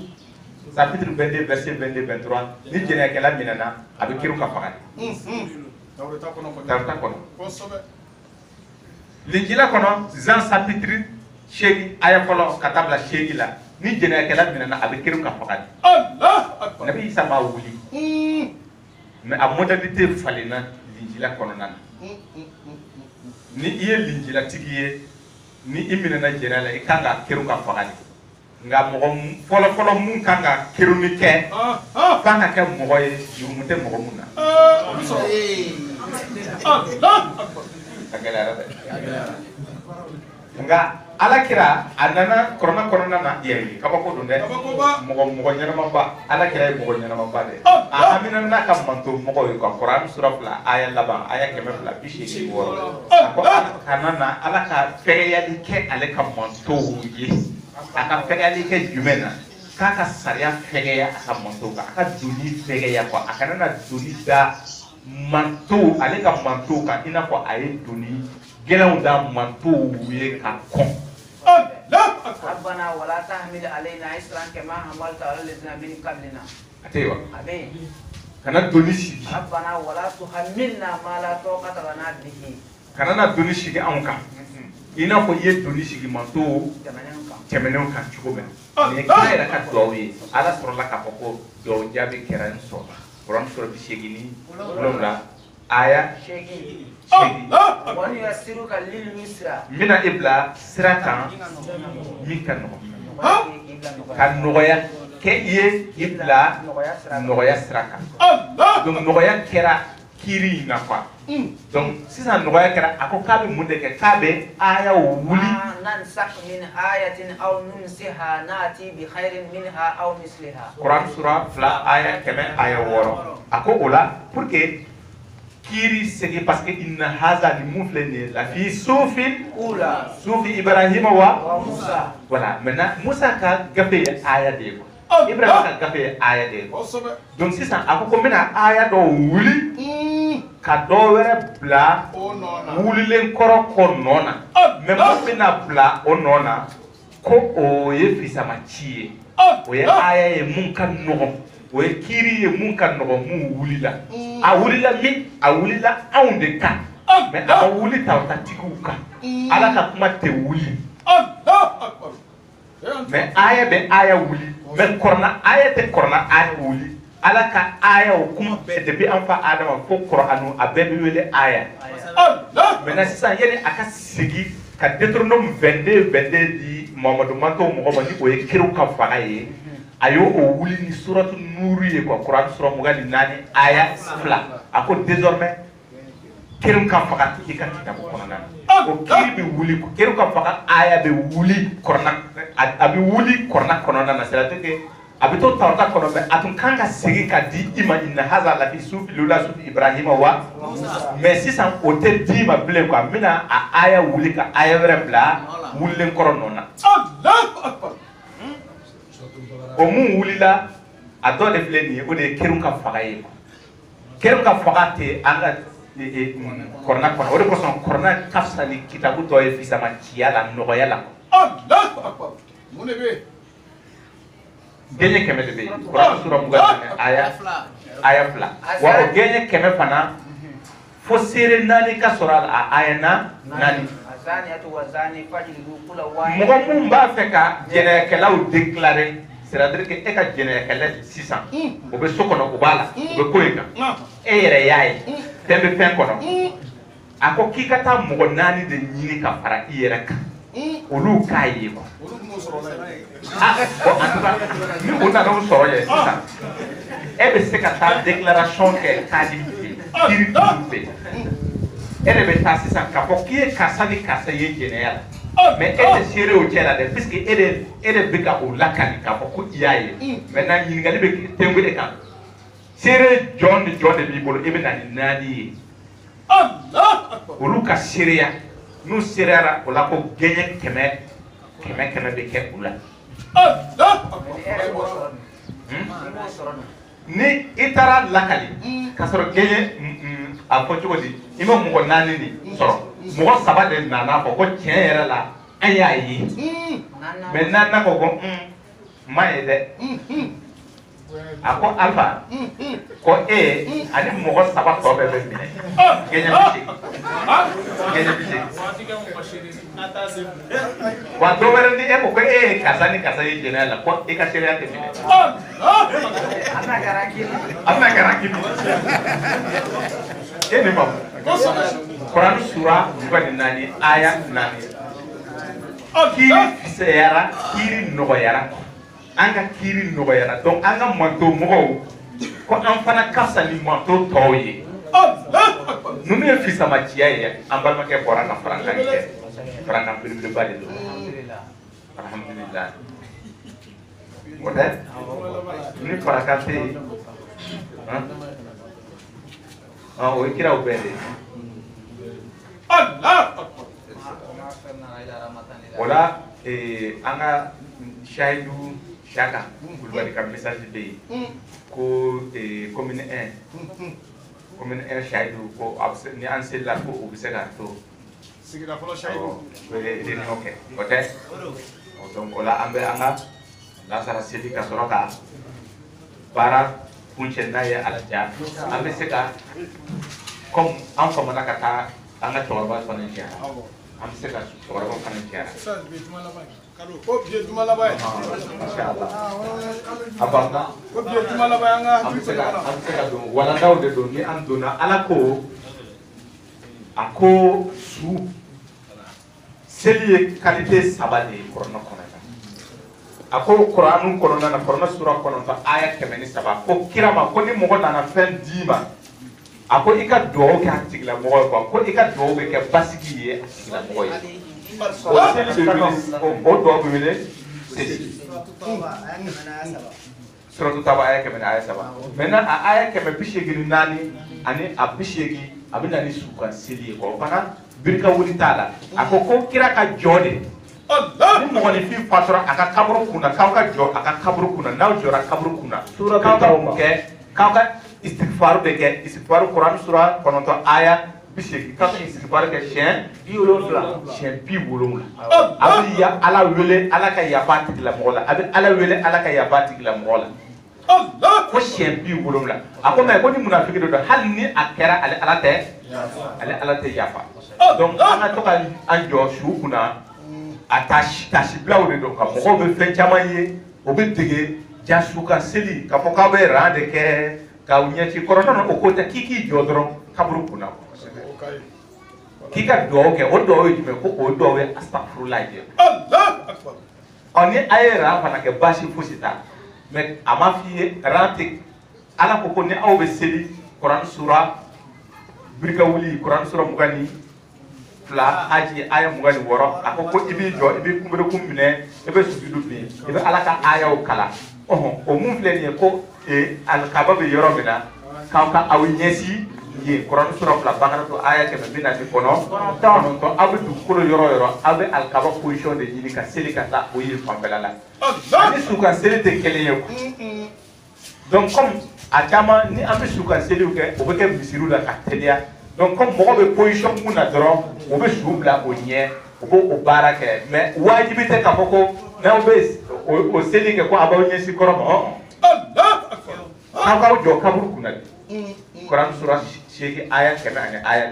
chapitre 22 verset 22 23 ni jɛnɛyakɛla minɛna a bɛ kiriw ka faga Tawurata kɔnɔ Linjila kɔnɔ Jean chapitre 8 aya fɔlɔ ka taa bila 8 la ni jɛnɛyakɛla minɛna a bɛ kiriw ka faga Nabi Isa ma wuli mais a modalité falenna Linjila kɔnɔna na ni i ye Linjilatigi ye ni i minɛna jɛnɛya la i kan ka kiriw ka faga nka mɔgɔ fɔlɔ mun kan ka kiruni kɛ f'an ka kɛ mɔgɔ ye jurumu tɛ mɔgɔ mun na a gɛlɛyara dɛ nka Alakira a nana kɔrɔna kɔnɔna na kabako don dɛ mɔgɔ ɲɛnamaba Alakira ye mɔgɔ ɲɛnamaba dɛ a amina n'a ka manto mɔgɔ ye ka Kuranu sura 2 aya laban aya 286 a ko Ala ka fɛgɛyali kɛ ale ka mantow ye a ka fɛgɛyali kɛ jumɛn na k'a ka sariya fɛgɛya a ka mantow kan a ka doni fɛgɛya quoi a kana na doni da mantow ale ka mantow kan i n'a fɔ a ye doni gɛlɛnw da mantow ye ka kɔn ربنا ولا تحمل علينا إسرا كما حملت على الذين من قبلنا أتيوا آمين kana doni sigi ربنا ولا تحملنا ما لا طاقة لنا به kana na doni sigi anw kan i n'a fɔ i ye doni sigi mantow tɛmɛnenw kan cogo min nin kira yɛrɛ ka duwawu ye Ala sɔrɔla k'a fɔ ko duwawu jaabi kɛra n sɔrɔ Kuranu sura 87 aya 8 ونيسرك لليسرى mina i bila sira kan min ka nɔgɔ ka nɔgɔya kɛ i ye i bila nɔgɔya sira kan donc nɔgɔya kɛra kiri in na quoi donc sisan nɔgɔya kɛra a ko k'a bɛ mun de kɛ k'a bɛ aya wuli ننسخ من آية أو ننسها نأتي بخير منها أو مثلها Kuranu sura 2 aya 100 aya 6 a ko o la pour que kiri segi parce que inna haza ni mun filɛ nin ye la fi sufin ula sufi Ibrahima wa Musa voilà maintenant Musa ka gafe ye aya de ye quoi Ibrahima ka gafe ye aya de ye quoi donc sisan a ko n bɛna aya dɔ wuli ka dɔ wɛrɛ bila wulilen kɔrɔ kɔ nɔ na mais mun bɛna bila o nɔ na ko o ye fisama ci ye o ye aya ye mun ka nɔgɔn o ye kiri ye mun ka nɔgɔn mun wulila a wulila min a wulila anw de kan mais a ma wuli Tawuratigiw kan Ala ka kuma tɛ wuli mais aya bɛ aya wuli mais kɔrɔna aya tɛ kɔrɔna aya wuli Ala ka aya o kuma bɛɛ depuis an fa Adama fo Kuranu a bɛɛ bɛ wele aya maintenant sisan yani a ka sigi ka Deutéronome 22 di Muhamadu manto mɔgɔ ma ni o ye kiriw ka faga ye a y'o wuli ni suratu Nuru ye quoi Kuranu sura 24 aya 2 a ko désormais kiriw ka faga i ka kitabu kɔnɔna na o kiri bɛ wuli kiriw ka faga aya bɛ wuli kɔrɔna a bɛ wuli kɔrɔna kɔnɔna na c'est-à-dire que a bɛ to Tawurata kɔnɔ mais a tun kan ka segin ka di i ma inna haza la fi sufi Ibrahima wa mais sisan o tɛ di ma bilen quoi n bɛna a aya wuli ka aya wɛrɛ bila wulilen kɔrɔ nɔ na o mun wulila a dɔ de filɛ nin ye o de ye kiriw ka faga ye kero ka fogate anga korona kono ore ko son korona kafsali kitabu to e fisama ciala no yala Allahu akbar mune be genye keme de be korona sura muga aya fla wa genye keme fana fo sere nani ka sura aya nani azaniyatu wa zani fajlidu kula wahid mo mum ba feka jene kelaw déclarer c'est-à-dire que e ka jene kele 600 o be sokono o bala o be koyka e yere yaay tembe pen kono ako kikata mo nani de nyini ka fara yere ka olu kaye ko ni on a non soro ye ça e be se ka ta déclaration ke kadi kiri tumbe ele be ta 600 ka fo ki kasali kasaye general mais ele sere o tela de puisque ele be ka o lakani ka fo ko iyaye maintenant nyini gali be tengu de ka sere John de bibolo e be nani Allah olu ka sereya nu serera ola ko genye keme be ke ula ni itara lakali kasoro genye a ko chogodi imo mo nani ni soro mo saba de nana ko tien yere la aya yi mais nana ko maede ako alpha ko ani mo saba ko be mine genye bisi wa do were ni ko kasani general ko e ka sere ate mine amna garankini ini mam Quran surah bukan nani ayat nani kiri seyara kiri nogoyara anga kiri nogoyara donc anga manto mo ko an fana kasali manto toye nunu e fisa matia ye ambal make bora na franka ke franka bilbil bali do alhamdulillah wala ni farakate o kira ubele Allah wala anga shaidu shaka bulbali ka message de ko commune 1 shaidu ko ni ansela ko ubisega to sigida folo shaidu de ni okay okay donc wala ambe anga la sara sedi ka soroka para punche na ya alaja ambe seka comme en comme na kata anga chorba fana kia ambe seka chorba fana kia ça be tumala bay kado ko be tumala bay inshallah abanga ko be tumala bay anga ambe seka do wala daw de do ni am dona alako ako su seliye qualité sabade corona corona ako Qur'anu korona na korona sura korona aya kemeni saba ko kirama ko ni mogo na fen dima ako ika do ka tigla mogo ko ika do be ke basiki ye tigla mogo ye o do be mele sura taba aya kemeni aya saba mena aya kemeni bishegi nani ani abishegi abina ni suka sili ko bana birka wuli tala ako ko kira ka jode Allah ni mo ni fi patra aka kaburu kuna kawka jo aka kaburu kuna naw jora kaburu kuna sura kawka ke kawka istighfar be ke istighfar Quran sura kononto aya bisheki kawka istighfar ke chien bi wolomla abi ya ala wele ala ka ya batik la mola abi ala wele ala ka ya batik la mola Allah ko chien bi wolomla ako me ko ni munafiki do hal ni akera ala te yafa donc ana to ka anjo shu kuna atashi blawo de donc mo be fen chamaye o be tege jasuka seli ka foka be rande ke ka unyati korona no ko ta kiki jodron kaburu kuna kika do ke o do yi me ko o do we astaghfirullah je Allah akbar oni ayera fana ke bashi fusita me amafi rante ala ko ni awbe seli Quran sura birka wuli Quran sura mugani fla aji aya mugani woro ako ko ibi jo ibi kumbe kumbine ibe sujudu bi ibe alaka aya o kala o mum fleni ko al kababe yoro bina kawka awinyesi ye Quran sura fla bakara to aya ke bina ti kono to abu du ko yoro abe al kaba position de yini ka selika ta o yi fambela la ani suka selite kele yo donc comme a caman ni an bɛ su ka seliw kɛ o bɛ kɛ misiriw la ka teliya donc comme mɔgɔ bɛ position mun na dɔrɔn o bɛ su bila o ɲɛ o b'o baara kɛ mais wajibi tɛ k'a fɔ ko n'aw bɛ o seli kɛ ko a b'aw ɲɛsin kɔrɔ ma aw k'aw jɔ kaburu kunna de Quran sura 8 aya 100 ani aya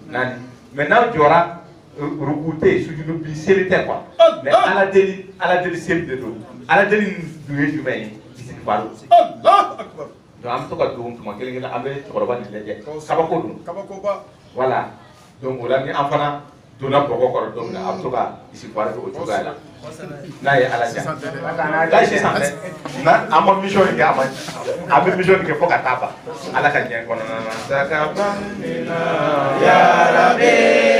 4 mais n'aw jɔra ruku tɛ yen sujudu bi seli tɛ quoi mais ala deli seli de don ala deli dun ye jumɛn ye istighfar donc an bɛ to ka don tuma kelen kelen an bɛ cɛkɔrɔba nin lajɛ kabako don voilà donc o la ni an fana donna bɔgɔ kɔrɔ don min na a bɛ to ka istighfar kɛ o cogoya la n'a ye ala diya n'a ye sisan dɛ an ma mission in kɛ an bɛ mission in kɛ fo ka taa ban ala ka ɲɛ kɔnɔna na.